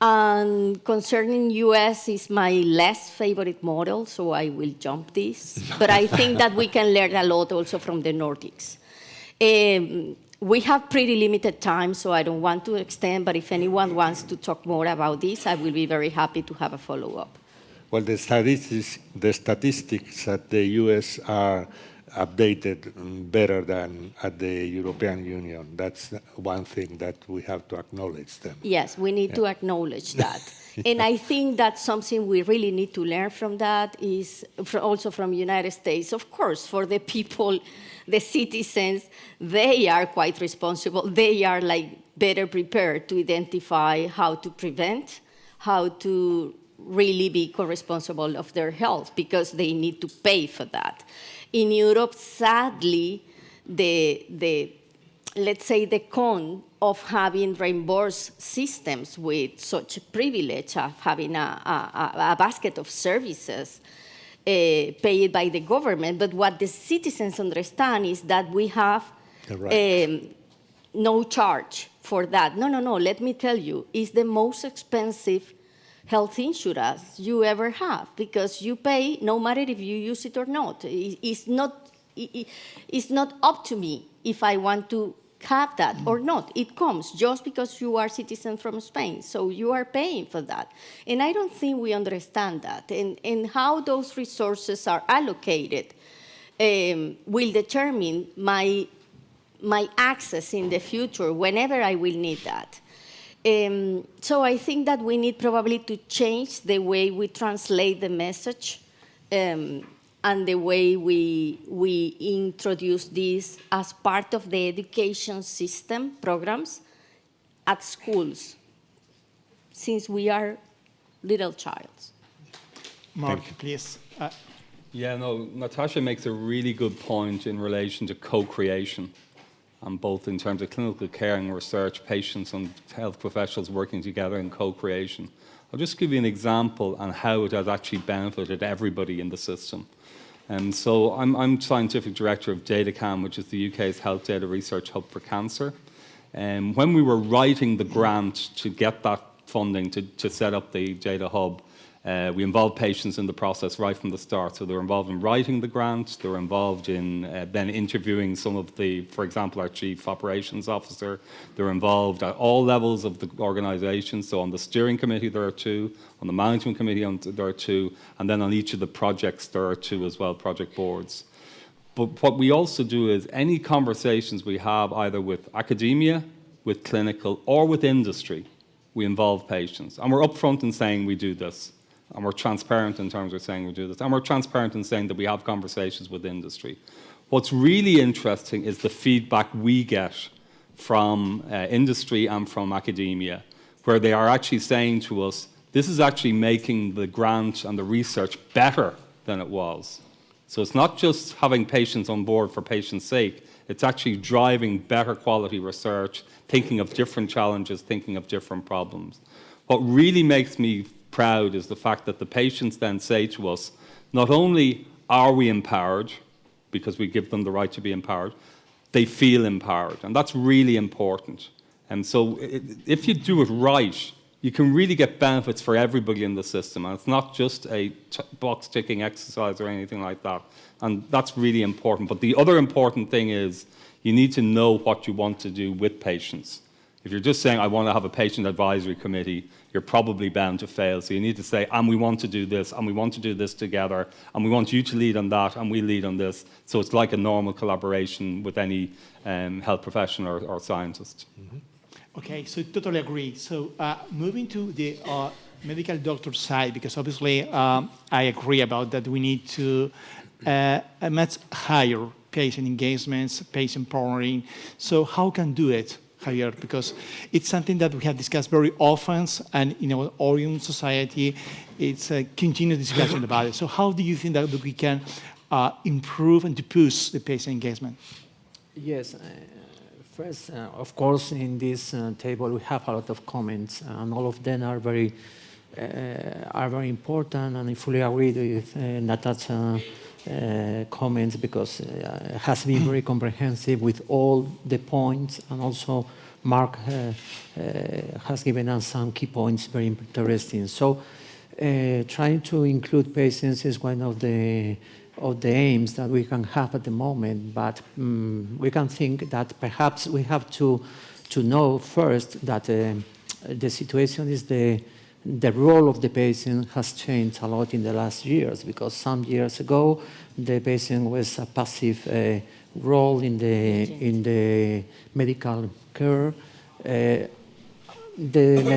And concerning US is my less favorite model, so I will jump this. But I think that we can learn a lot also from the Nordics. We have pretty limited time, so I don't want to extend, but if anyone wants to talk more about this, I will be very happy to have a follow-up. Well, the statistics at the US are updated better than at the European Union. That's one thing that we have to acknowledge them. Yes, we need to acknowledge that. And I think that's something we really need to learn from that is also from United States. Of course, for the people, the citizens, they are quite responsible. They are better prepared to identify how to prevent, how to really be co-responsible of their health, because they need to pay for that. In Europe, sadly, let's say the con of having reimbursed systems with such a privilege of having a basket of services paid by the government, but what the citizens understand is that we have no charge for that. No, let me tell you, it's the most expensive health insurance you ever have, because you pay no matter if you use it or not. It's not up to me if I want to have that or not. It comes just because you are a citizen from Spain, so you are paying for that. And I don't think we understand that. And how those resources are allocated will determine my access in the future whenever I will need that. So I think that we need probably to change the way we translate the message and the way we introduce this as part of the education system programs at schools, since we are little childs. Mark, please. Natasha makes a really good point in relation to co-creation. And both in terms of clinical care and research, patients and health professionals working together in co-creation. I'll just give you an example on how it has actually benefited everybody in the system. And so I'm Scientific Director of DataCam, which is the UK's Health Data Research Hub for Cancer. And when we were writing the grant to get that funding to set up the Data Hub, we involved patients in the process right from the start. So they were involved in writing the grant, they were involved in then interviewing some of for example, our Chief Operations Officer. They were involved at all levels of the organisation. So on the steering committee, there are two. On the management committee, there are two. And then on each of the projects, there are two as well, project boards. But what we also do is any conversations we have either with academia, with clinical, or with industry, we involve patients. And we're upfront in saying we do this. And we're transparent in terms of saying we do this. And we're transparent in saying that we have conversations with industry. What's really interesting is the feedback we get from industry and from academia, where they are actually saying to us, this is actually making the grant and the research better than it was. So it's not just having patients on board for patients' sake, it's actually driving better quality research, thinking of different challenges, thinking of different problems. What really makes me proud is the fact that the patients then say to us, not only are we empowered, because we give them the right to be empowered, they feel empowered, and that's really important. And so if you do it right, you can really get benefits for everybody in the system, and it's not just a box-ticking exercise or anything like that, and that's really important. But the other important thing is you need to know what you want to do with patients. If you're just saying, I want to have a patient advisory committee, you're probably bound to fail. So you need to say, and we want to do this, and we want to do this together, and we want you to lead on that, and we lead on this. So it's like a normal collaboration with any health professional or scientist. Okay, so totally agree. So moving to the medical doctor side, because obviously I agree about that we need to a much higher patient engagements, patient partnering. So how can do it, Javier? Because it's something that we have discussed very often, and in our own society, it's a continuous discussion about it. So how do you think that we can improve and to push the patient engagement? Yes. First, of course, in this table we have a lot of comments, and all of them are very important. And I fully agree with Natasha's comments, because it has been very comprehensive with all the points, and also Mark has given us some key points very interesting. So, trying to include patients is one of the aims that we can have at the moment, but we can think that perhaps we have to know first that the situation is the role of the patient has changed a lot in the last years, because some years ago the patient was a passive role in the medical care. The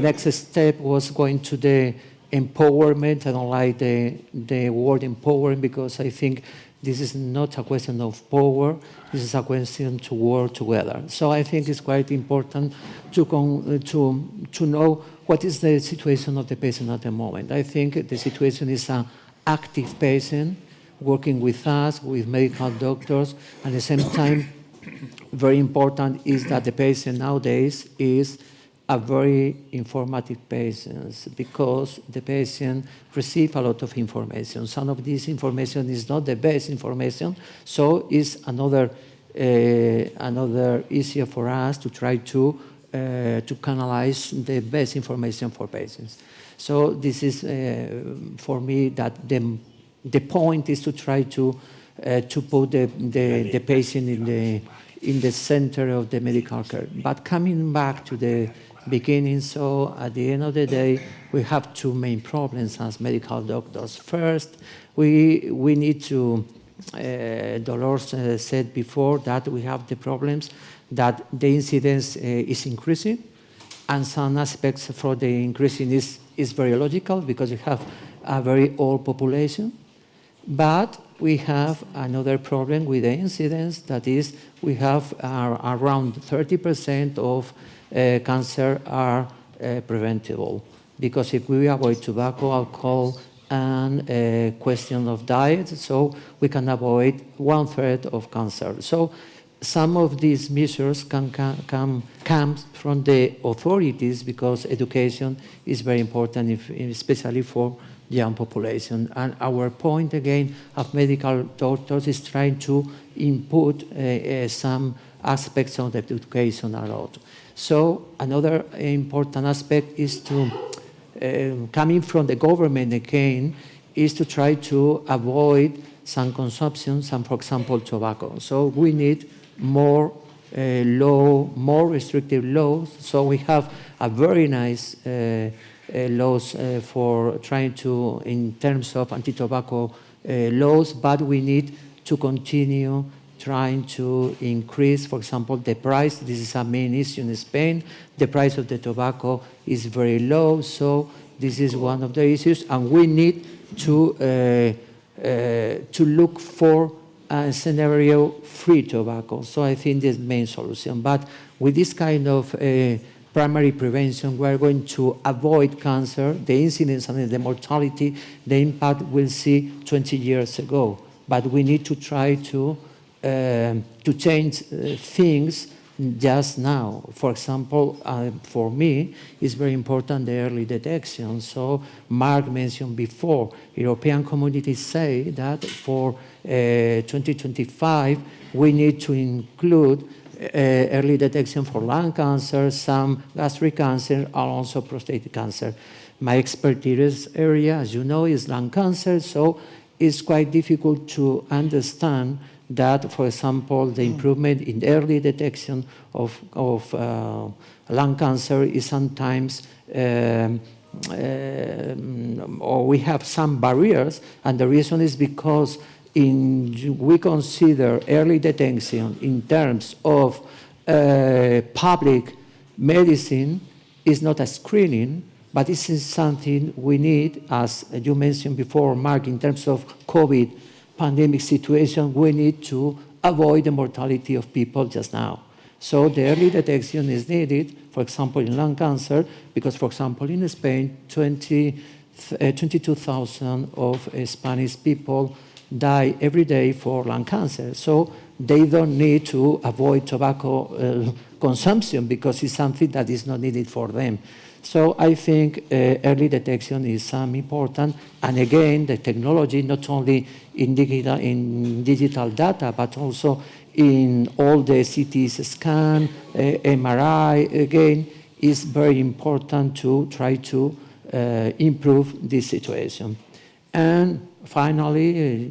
next step was going to the empowerment. I don't like the word empowering, because I think this is not a question of power. This is a question to work together. So I think it's quite important to know what is the situation of the patient at the moment. I think the situation is an active patient working with us, with medical doctors. At the same time, very important is that the patient nowadays is a very informative patient, because the patient receives a lot of information. Some of this information is not the best information, so it's another issue for us to try to canalize the best information for patients. So this is for me that the point is to try to put the patient in the center of the medical care. But coming back to the beginning, so at the end of the day, we have two main problems as medical doctors. First, we need to, Dolores said before, that we have the problems that the incidence is increasing, and some aspects for the increasing is very logical, because we have a very old population. But we have another problem with the incidence, that is, we have around 30% of cancer are preventable, because if we avoid tobacco, alcohol, and a question of diet, so we can avoid 1/3 of cancer. So some of these measures can come from the authorities, because education is very important, especially for young population. And our point again of medical doctors is trying to input some aspects of the education a lot. So another important aspect is to, coming from the government again, is to try to avoid some consumption, for example, tobacco. So we need more more restrictive laws. So we have a very nice laws for trying to, in terms of anti-tobacco laws, but we need to continue trying to increase, for example, the price. This is a main issue in Spain. The price of the tobacco is very low, so this is one of the issues, and we need to look for a scenario-free tobacco. So I think this is the main solution. But with this kind of primary prevention, we are going to avoid cancer, the incidence and the mortality, the impact we'll see 20 years ago. But we need to try to change things just now. For example, for me, it's very important the early detection. So Mark mentioned before, European communities say that for 2025, we need to include early detection for lung cancer, some gastric cancer, and also prostate cancer. My expertise area, as you know, is lung cancer, so it's quite difficult to understand that, for example, the improvement in early detection of lung cancer is sometimes, or we have some barriers, and the reason is because we consider early detection in terms of public medicine is not a screening, but this is something we need, as you mentioned before, Mark, in terms of COVID pandemic situation, we need to avoid the mortality of people just now. So the early detection is needed, for example, in lung cancer, because, for example, in Spain, 22,000 of Spanish people die every day for lung cancer. So they don't need to avoid tobacco consumption because it's something that is not needed for them. So I think early detection is important. And again, the technology, not only in digital data, but also in all the CT scan, MRI, again, is very important to try to improve this situation. And finally,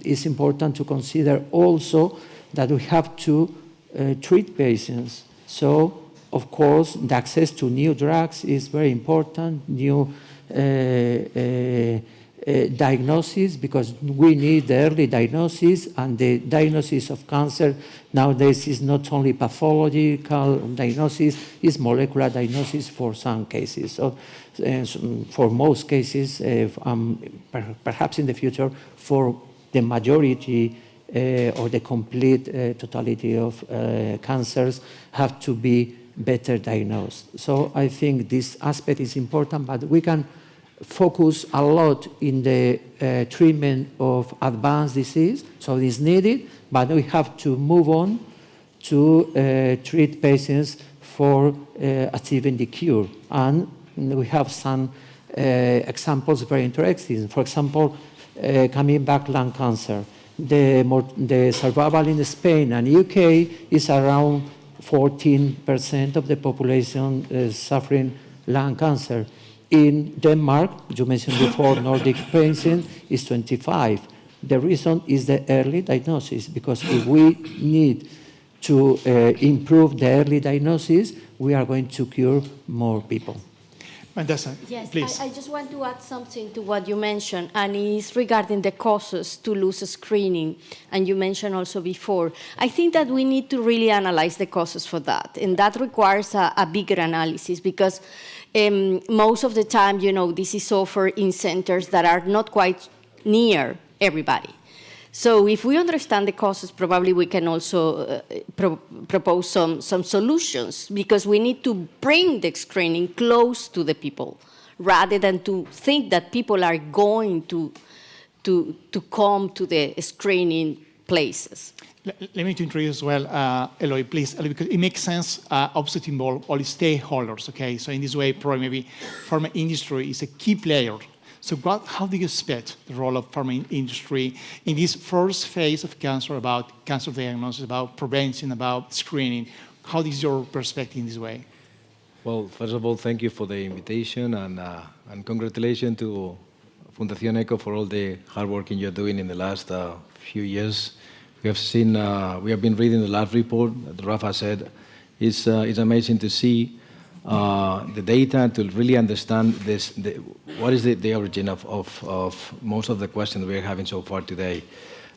it's important to consider also that we have to treat patients. So, of course, the access to new drugs is very important, new diagnosis, because we need the early diagnosis, and the diagnosis of cancer nowadays is not only pathological diagnosis, it's molecular diagnosis for some cases. So, for most cases, perhaps in the future, for the majority or the complete totality of cancers have to be better diagnosed. So I think this aspect is important, but we can focus a lot in the treatment of advanced disease, so it's needed, but we have to move on to treat patients for achieving the cure. And we have some examples very interesting. For example, coming back lung cancer, the survival in Spain and UK is around 14% of the population suffering lung cancer. In Denmark, you mentioned before, Nordic patients is 25. The reason is the early diagnosis, because if we need to improve the early diagnosis, we are going to cure more people. Mandasa, yes, please. I just want to add something to what you mentioned, and it's regarding the causes to lose screening, and you mentioned also before. I think that we need to really analyze the causes for that, and that requires a bigger analysis, because most of the time, this is offered in centers that are not quite near everybody. So if we understand the causes, probably we can also propose some solutions, because we need to bring the screening close to the people, rather than to think that people are going to come to the screening places. Let me introduce as well, Eloy, please, because it makes sense also to involve all stakeholders, okay? So in this way, probably maybe pharma industry is a key player. So how do you expect the role of pharma industry in this first phase of cancer, about cancer diagnosis, about prevention, about screening? How is your perspective in this way? Well, first of all, thank you for the invitation, and congratulations to Fundación ECO for all the hard work you're doing in the last few years. We have seen, we have been reading the last report that Rafa said. It's amazing to see the data, to really understand what is the origin of most of the questions we're having so far today.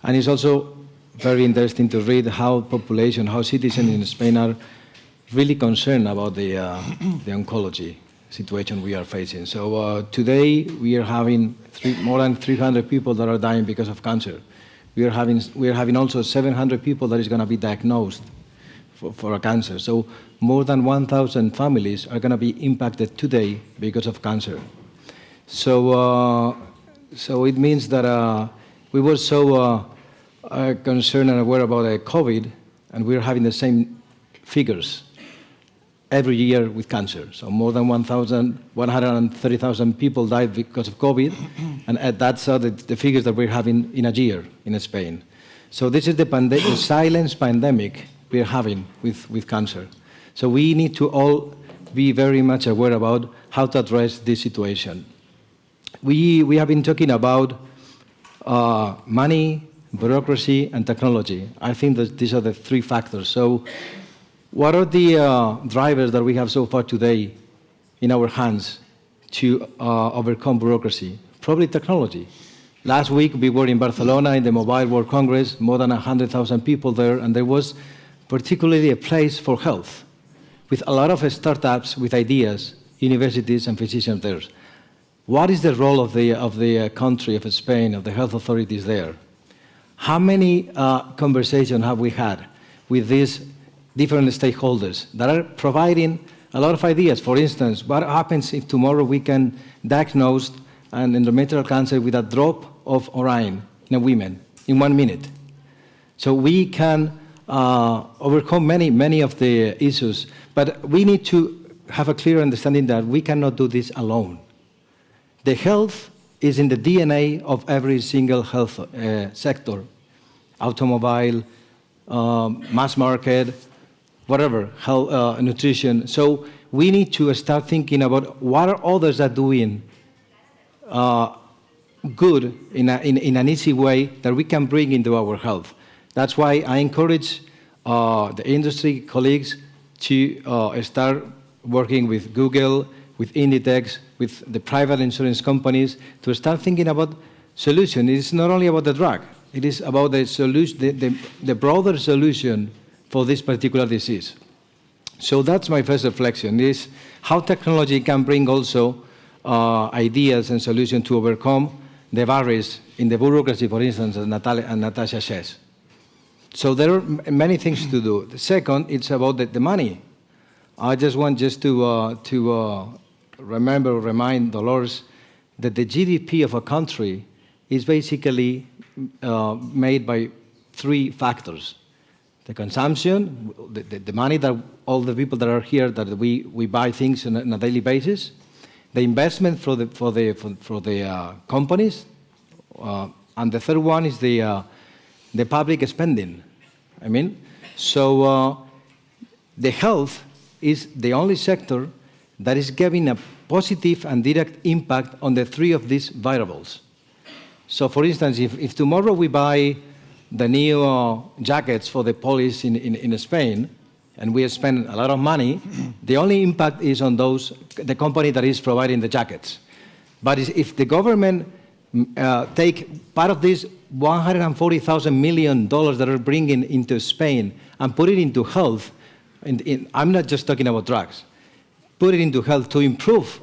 And it's also very interesting to read how population, how citizens in Spain are really concerned about the oncology situation we are facing. So today we are having more than 300 people that are dying because of cancer. We are having also 700 people that is going to be diagnosed for a cancer. So more than 1,000 families are going to be impacted today because of cancer. So it means that we were so concerned and aware about COVID, and we're having the same figures every year with cancer. So more than 130,000 people died because of COVID, and that's the figures that we're having in a year in Spain. So this is the silent pandemic we're having with cancer. So we need to all be very much aware about how to address this situation. We have been talking about money, bureaucracy, and technology. I think that these are the three factors. So what are the drivers that we have so far today in our hands to overcome bureaucracy? Probably technology. Last week, we were in Barcelona in the Mobile World Congress, more than 100,000 people there, and there was particularly a place for health, with a lot of startups with ideas, universities and physicians there. What is the role of the country, of Spain, of the health authorities there? How many conversations have we had with these different stakeholders that are providing a lot of ideas? For instance, what happens if tomorrow we can diagnose an endometrial cancer with a drop of urine in a woman in 1 minute? So we can overcome many of the issues, but we need to have a clear understanding that we cannot do this alone. The health is in the DNA of every single health sector, automobile, mass market, whatever, health, nutrition. So we need to start thinking about what are others are doing good in an easy way that we can bring into our health. That's why I encourage the industry colleagues to start working with Google, with Inditex, with the private insurance companies, to start thinking about solution. It's not only about the drug, it is about the solution, the broader solution for this particular disease. So that's my first reflection, is how technology can bring also ideas and solutions to overcome the barriers in the bureaucracy, for instance, as Natasha says. So there are many things to do. The second, it's about the money. I just want to remind Dolores that the GDP of a country is basically made by three factors: the consumption, the money that all the people that are here that we buy things on a daily basis, the investment for the companies, and the third one is the public spending. I mean, so the health is the only sector that is giving a positive and direct impact on the three of these variables. So, for instance, if tomorrow we buy the new jackets for the police in Spain, and we spend a lot of money, the only impact is on the company that is providing the jackets. But if the government take part of this $140,000 million that are bringing into Spain and put it into health, I'm not just talking about drugs, put it into health to improve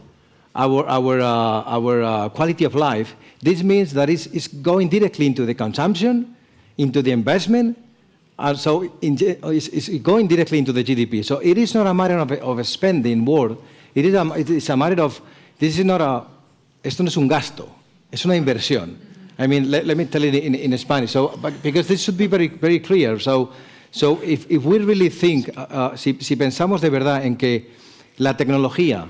our quality of life, this means that it's going directly into the consumption, into the investment, and so it's going directly into the GDP. So it is not a matter of a spending word. It's a matter of, esto no es un gasto, es una inversión. I mean, let me tell it in Spanish, because this should be very, very clear. So if we really think, si pensamos de verdad en que la tecnología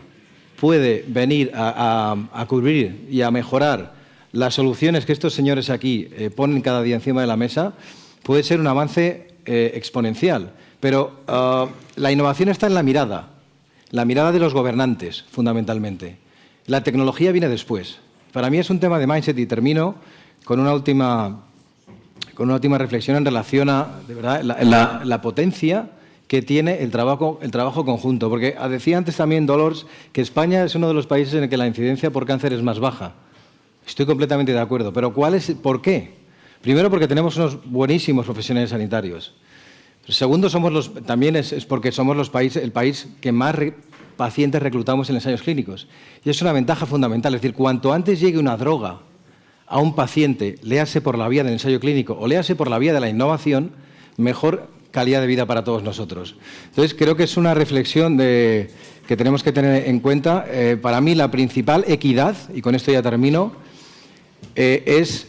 puede venir a cubrir y a mejorar las soluciones que estos señores aquí ponen cada día encima de la mesa, puede ser un avance exponencial. Pero la innovación está en la mirada de los gobernantes, fundamentalmente. La tecnología viene después. Para mí es un tema de mindset y termino con una última reflexión en relación a, de verdad, la potencia que tiene el trabajo conjunto. Porque decía antes también Dolores que España es uno de los países en el que la incidencia por cáncer es más baja. Estoy completamente de acuerdo. Pero ¿por qué? Primero, porque tenemos unos buenísimos profesionales sanitarios. Segundo, también es porque somos el país que más pacientes reclutamos en ensayos clínicos. Y es una ventaja fundamental. Es decir, cuanto antes llegue una droga a un paciente, léase por la vía del ensayo clínico o léase por la vía de la innovación, mejor calidad de vida para todos nosotros. Entonces, creo que es una reflexión que tenemos que tener en cuenta. Para mí, la principal equidad, y con esto ya termino, es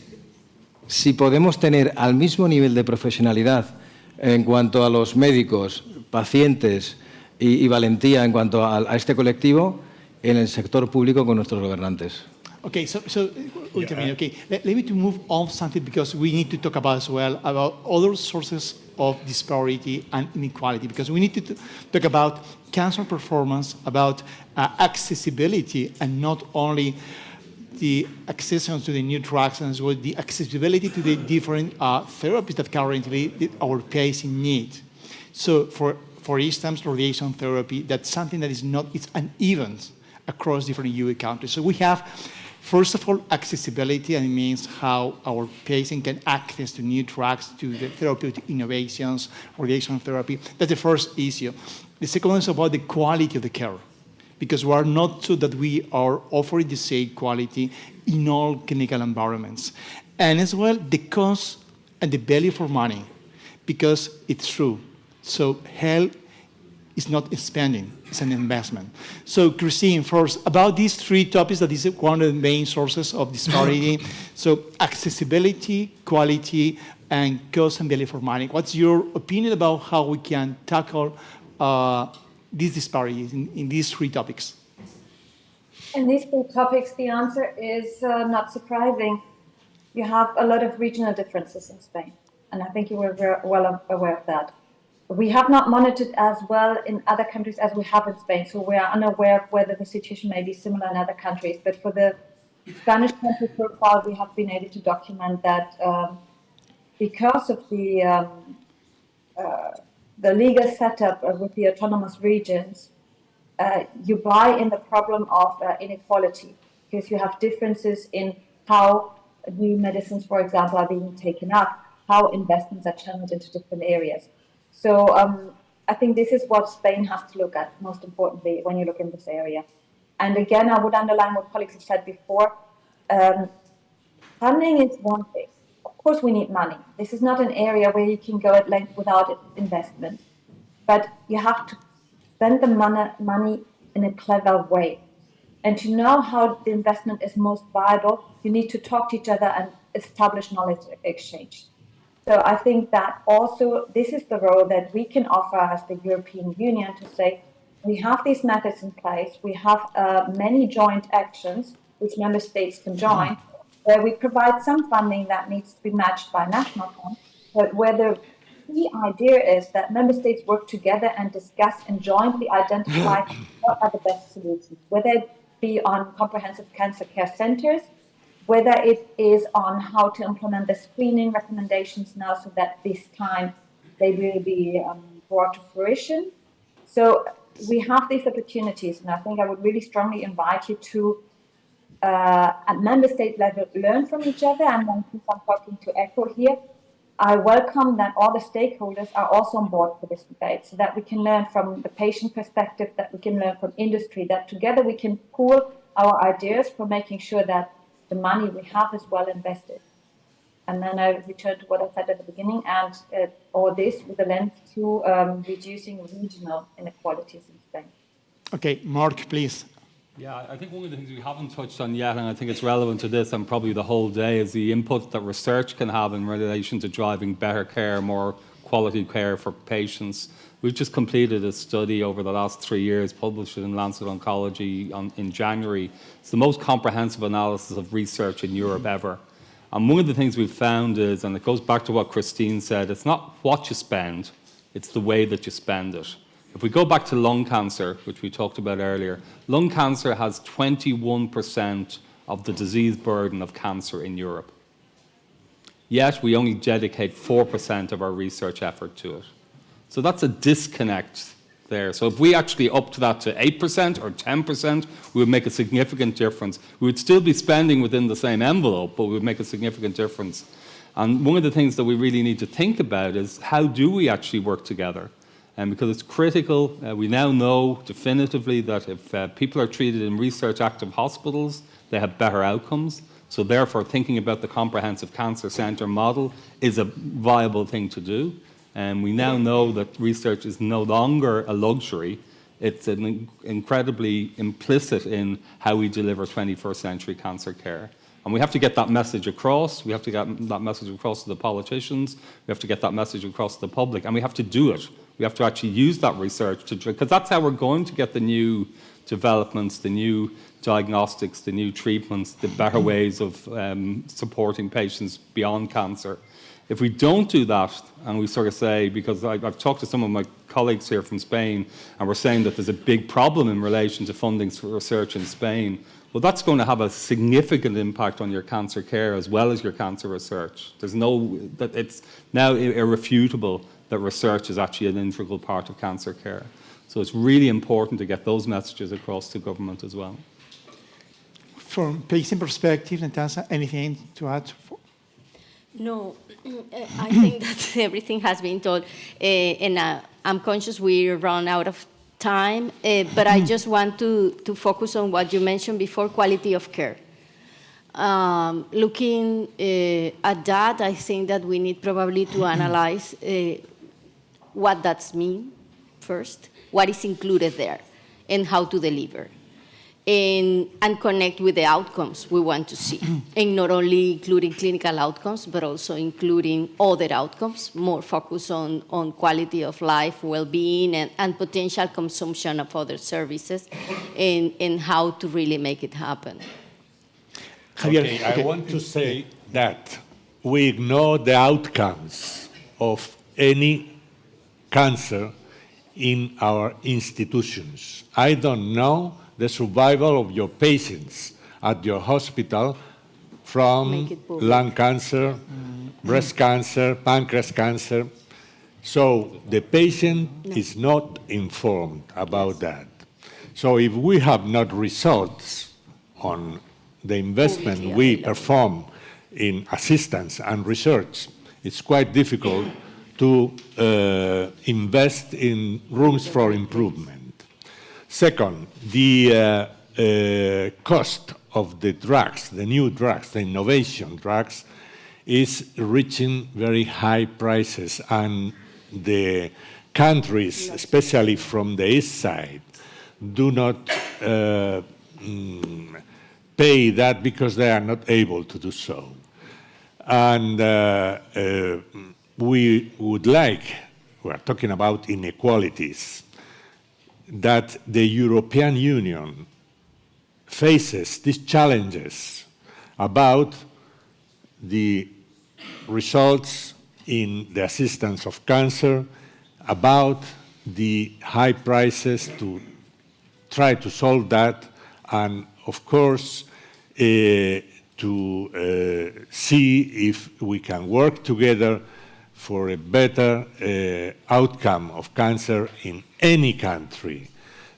si podemos tener al mismo nivel de profesionalidad en cuanto a los médicos, pacientes y valentía en cuanto a este colectivo en el sector público con nuestros gobernantes. Okay, so wait a minute. Okay, let me to move on something because we need to talk about as well about other sources of disparity and inequality, because we need to talk about cancer performance, about accessibility, and not only the access to the new drugs and as well the accessibility to the different therapies that currently our patients need. So for instance, radiation therapy, that's something that is not, it's uneven across different EU countries. So we have, first of all, accessibility, and it means how our patient can access to new drugs, to the therapeutic innovations, radiation therapy. That's the first issue. The second one is about the quality of the care, because we are not sure that we are offering the same quality in all clinical environments. And as well, the cost and the value for money, because it's true. So health is not spending, it's an investment. So Christine, first, about these three topics, that is one of the main sources of disparity. So accessibility, quality, and cost and value for money. What's your opinion about how we can tackle these disparities in these three topics? In these three topics, the answer is not surprising. You have a lot of regional differences in Spain, and I think you were well aware of that. We have not monitored as well in other countries as we have in Spain, so we are unaware of whether the situation may be similar in other countries. But for the Spanish country profile, we have been able to document that because of the legal setup with the autonomous regions, you buy in the problem of inequality, because you have differences in how new medicines, for example, are being taken up, how investments are channeled into different areas. So I think this is what Spain has to look at, most importantly, when you look in this area. And again, I would underline what colleagues have said before. Funding is one thing. Of course, we need money. This is not an area where you can go at length without investment. But you have to spend the money in a clever way. And to know how the investment is most viable, you need to talk to each other and establish knowledge exchange. So I think that also this is the role that we can offer as the European Union to say, we have these methods in place, we have many joint actions which member states can join, where we provide some funding that needs to be matched by national funds, but where the key idea is that member states work together and discuss and jointly identify what are the best solutions, whether it be on comprehensive cancer care centers, whether it is on how to implement the screening recommendations now so that this time they will be brought to fruition. So we have these opportunities, and I think I would really strongly invite you to, at member state level, learn from each other. And then since I'm talking to ECO here, I welcome that all the stakeholders are also on board for this debate, so that we can learn from the patient perspective, that we can learn from industry, that together we can pool our ideas for making sure that the money we have is well invested. And then I return to what I said at the beginning, and all this with a lens to reducing regional inequalities in Spain. Okay, Mark, please. Yeah, I think one of the things we haven't touched on yet, and I think it's relevant to this and probably the whole day, is the input that research can have in relation to driving better care, more quality care for patients. We've just completed a study over the last 3 years, published in Lancet Oncology in January. It's the most comprehensive analysis of research in Europe ever. And one of the things we've found is, and it goes back to what Christine said, it's not what you spend, it's the way that you spend it. If we go back to lung cancer, which we talked about earlier, lung cancer has 21% of the disease burden of cancer in Europe. Yet we only dedicate 4% of our research effort to it. So that's a disconnect there. So if we actually upped that to 8% or 10%, we would make a significant difference. We would still be spending within the same envelope, but we would make a significant difference. And one of the things that we really need to think about is, how do we actually work together? And because it's critical, we now know definitively that if people are treated in research-active hospitals, they have better outcomes. So therefore, thinking about the comprehensive cancer centre model is a viable thing to do. And we now know that research is no longer a luxury. It's incredibly implicit in how we deliver 21st century cancer care. And we have to get that message across. We have to get that message across to the politicians. We have to get that message across to the public. And we have to do it. We have to actually use that research, because that's how we're going to get the new developments, the new diagnostics, the new treatments, the better ways of supporting patients beyond cancer. If we don't do that, and we sort of say, because I've talked to some of my colleagues here from Spain, and we're saying that there's a big problem in relation to funding for research in Spain, well, that's going to have a significant impact on your cancer care as well as your cancer research. It's now irrefutable that research is actually an integral part of cancer care. So it's really important to get those messages across to government as well. From patient perspective, Natasha, anything to add? No, I think that everything has been told, and I'm conscious we run out of time, but I just want to focus on what you mentioned before, quality of care. Looking at that, I think that we need probably to analyze what that means first, what is included there, and how to deliver. And connect with the outcomes we want to see. And not only including clinical outcomes, but also including other outcomes, more focus on quality of life, well-being, and potential consumption of other services, and how to really make it happen. Javier, Okay, I want to say that we ignore the outcomes of any cancer in our institutions. I don't know the survival of your patients at your hospital from lung cancer, breast cancer, pancreas cancer. So the patient is not informed about that. So if we have not results on the investment we perform in assistance and research, it's quite difficult to invest in rooms for improvement. Second, the cost of the drugs, the new drugs, the innovation drugs, is reaching very high prices, and the countries, especially from the east side, do not pay that because they are not able to do so. And we would like, we're talking about inequalities, that the European Union faces these challenges about the results in the assistance of cancer, about the high prices, to try to solve that, and of course to see if we can work together for a better outcome of cancer in any country.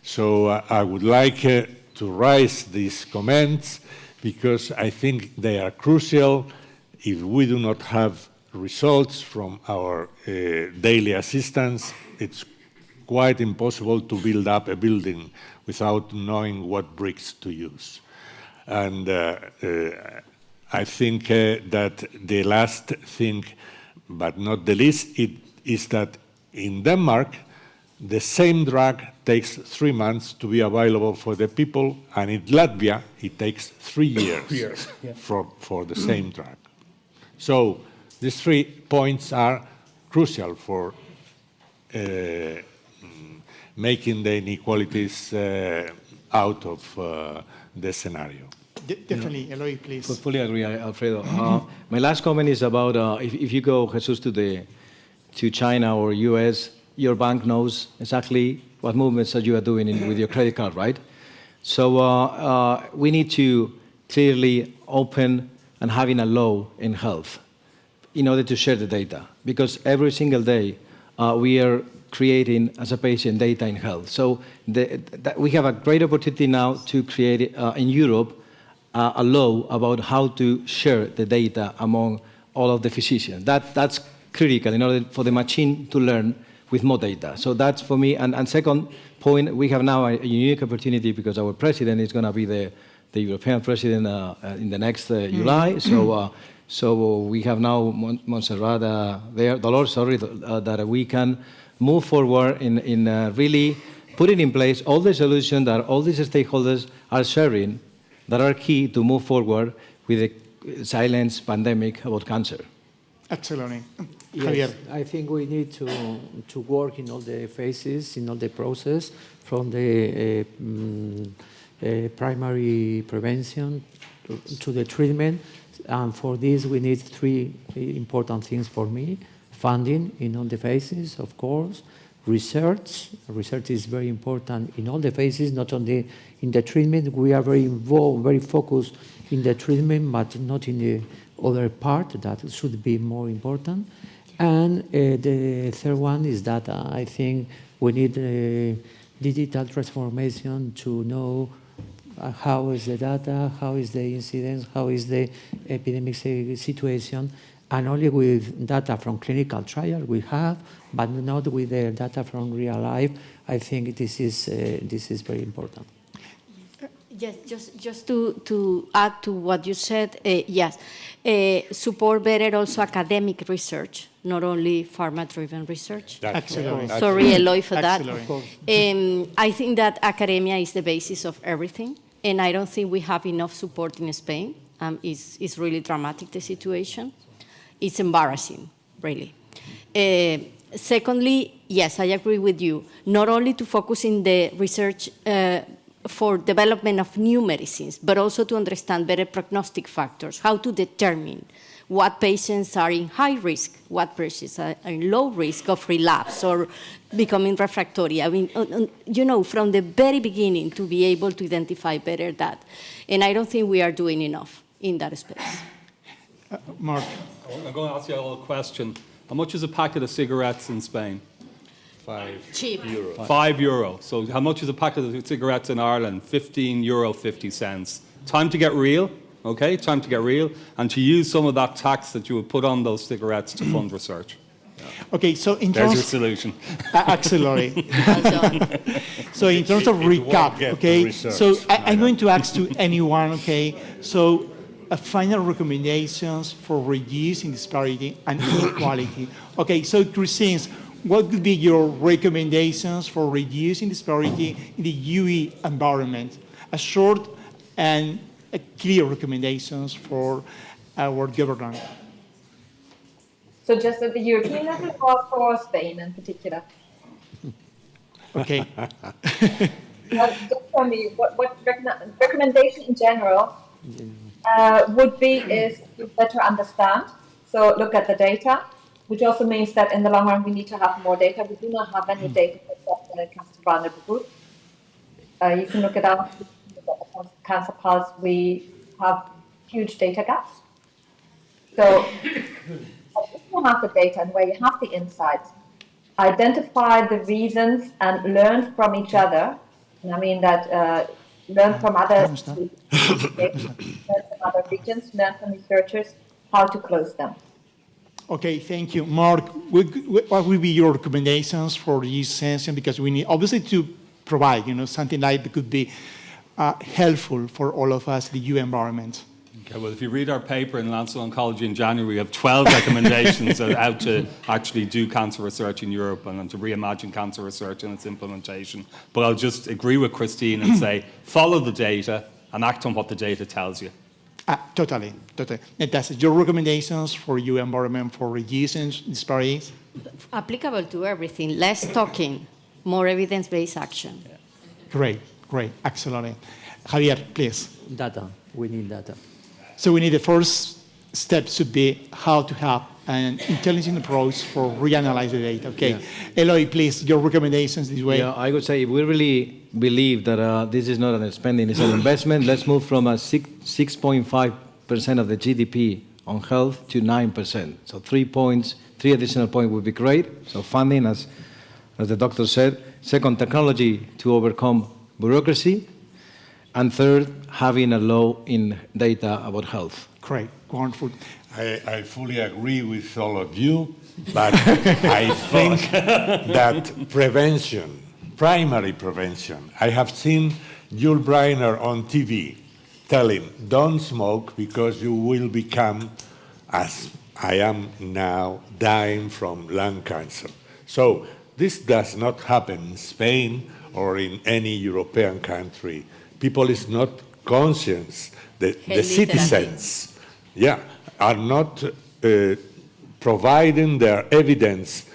So I would like to raise these comments because I think they are crucial. If we do not have results from our daily assistance, it's quite impossible to build up a building without knowing what bricks to use. And I think that the last thing, but not the least, is that in Denmark, the same drug takes 3 months to be available for the people, and in Latvia, it takes 3 years for the same drug. So these 3 points are crucial for making the inequalities out of the scenario. Definitely, Eloy, please. Fully agree, Alfredo. My last comment is about if you go, Jesus, to China or US, your bank knows exactly what movements that you are doing with your credit card, right? So we need to clearly open and having a law in health in order to share the data, because every single day we are creating as a patient data in health. So we have a great opportunity now to create in Europe a law about how to share the data among all of the physicians. That's critical in order for the machine to learn with more data. So that's for me. And second point, we have now a unique opportunity because our president is going to be the European president in the next July. So we have now Montserrat Dolores, that we can move forward in really putting in place all the solutions that all these stakeholders are sharing that are key to move forward with the silence pandemic about cancer. Excellent. Yes, Javier. I think we need to work in all the phases, in all the process, from the primary prevention to the treatment. And for this, we need three important things for me. Funding in all the phases, of course. Research. Research is very important in all the phases, not only in the treatment. We are very involved, very focused in the treatment, but not in the other part that should be more important. And the third one is that I think we need digital transformation to know how is the data, how is the incidence, how is the epidemic situation, and only with data from clinical trial we have, but not with the data from real life. I think this is very important. Yes, just to add to what you said, yes, support better also academic research, not only pharma-driven research. Excellent. Sorry, Eloy, for that. Excellent. I think that academia is the basis of everything, and I don't think we have enough support in Spain. It's really dramatic, the situation. It's embarrassing, really. Secondly, yes, I agree with you, not only to focus in the research for development of new medicines, but also to understand better prognostic factors, how to determine what patients are in high risk, what patients are in low risk of relapse or becoming refractory. I mean, you know, from the very beginning to be able to identify better that. And I don't think we are doing enough in that space. Mark. I'm going to ask you a little question. How much is a packet of cigarettes in Spain? Cheap. €5. So how much is a packet of cigarettes in Ireland? €15.50. Time to get real, okay? Time to get real, and to use some of that tax that you would put on those cigarettes to fund research. Okay, so in There's terms your solution. Absolutely. Well done. So in terms of recap, okay, so I'm going to ask to anyone, okay, so final recommendations for reducing disparity and inequality. Okay, so Christine, what would be your recommendations for reducing disparity in the UE environment? A short and clear recommendations for our government. So just at the European level or for Spain in particular? Okay. Just tell me what recommendation in general would be is to better understand. So look at the data, which also means that in the long run we need to have more data. We do not have any data when it comes to vulnerable groups. You can look at our cancer pulse. We have huge data gaps. So if you have the data and where you have the insights, identify the reasons and learn from each other. And I mean that learn from other regions, learn from researchers how to close them. Okay, thank you. Mark, what will be your recommendations for this session? Because we need obviously to provide, something like that could be helpful for all of us, the EU environment. Okay, well, if you read our paper in Lancet Oncology in January, we have 12 recommendations on how to actually do cancer research in Europe and to reimagine cancer research and its implementation. But I'll just agree with Christine and say, follow the data and act on what the data tells you. Totally. And that's your recommendations for EU environment for reducing disparities? Applicable to everything. Less talking, more evidence-based action. Great. Excellent. Javier, please. Data. We need data. So we need the first step should be how to have an intelligent approach for reanalyze the data. Okay. Yeah. Eloy, please, your recommendations this way. Yeah, I would say if we really believe that this is not an spending, it's an investment, let's move from a 6.5% of the GDP on health to 9%. So 3 additional points would be great. So funding, as the doctor said. Second, technology to overcome bureaucracy. And third, having a law in data about health. Great, wonderful. I fully agree with all of you, but I think that prevention, primary prevention, I have seen Jules Breiner on TV telling, don't smoke because you will become, as I am now, dying from lung cancer. So this does not happen in Spain or in any European country. People is not conscious, the citizens, are not providing their evidence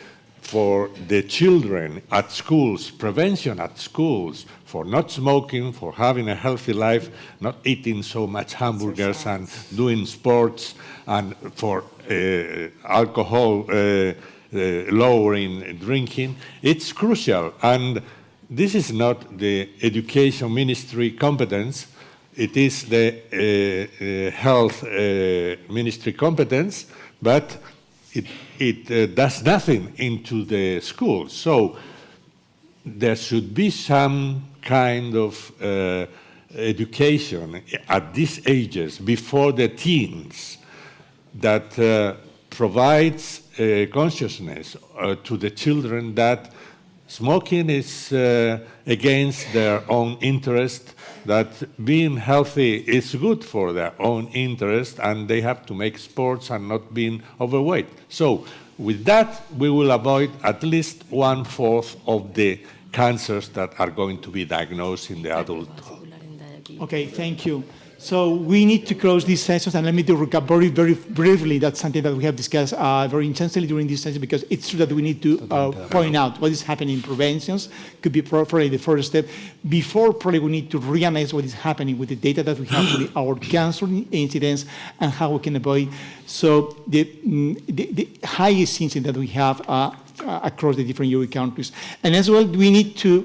for the children at schools, prevention at schools, for not smoking, for having a healthy life, not eating so much hamburgers and doing sports, and for alcohol lowering drinking, it's crucial. And this is not the education ministry competence, it is the health ministry competence, but it does nothing into the schools. So there should be some kind of education at these ages, before the teens, that provides consciousness to the children that smoking is against their own interest, that being healthy is good for their own interest, and they have to make sports and not being overweight. So with that, we will avoid at least 1/4 of the cancers that are going to be diagnosed in the adulthood. Okay, thank you. So we need to close these sessions, and let me do recap very, very briefly. That's something that we have discussed very intensely during this session, because it's true that we need to point out what is happening in preventions. Could be probably the first step. Before, probably we need to reanalyze what is happening with the data that we have with our cancer incidence and how we can avoid. So the highest incidence that we have across the different EU countries. And as well, we need to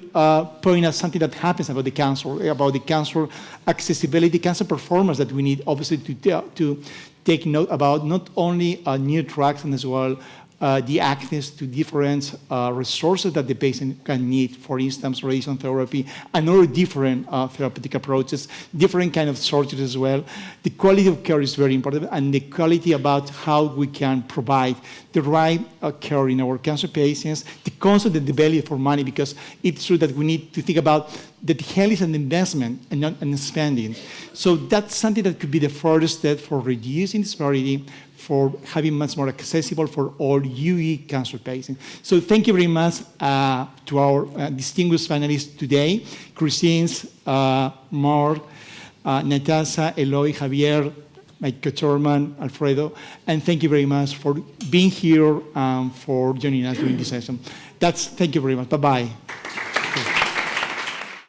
point out something that happens about the cancer accessibility, cancer performance, that we need obviously to take note about, not only new drugs, and as well the access to different resources that the patient can need, for instance, radiation therapy and other different therapeutic approaches, different kind of surgeries as well. The quality of care is very important, and the quality about how we can provide the right care in our cancer patients, the concept of the value for money, because it's true that we need to think about that health is an investment and not an spending. So that's something that could be the first step for reducing disparity, for having much more accessible for all UE cancer patients. So thank you very much to our distinguished panelists today, Christine, Mark, Natasha, Eloy, Javier, my co-chairman, Alfredo, and thank you very much for being here, for joining us during this session. Thank you very much. Bye-bye.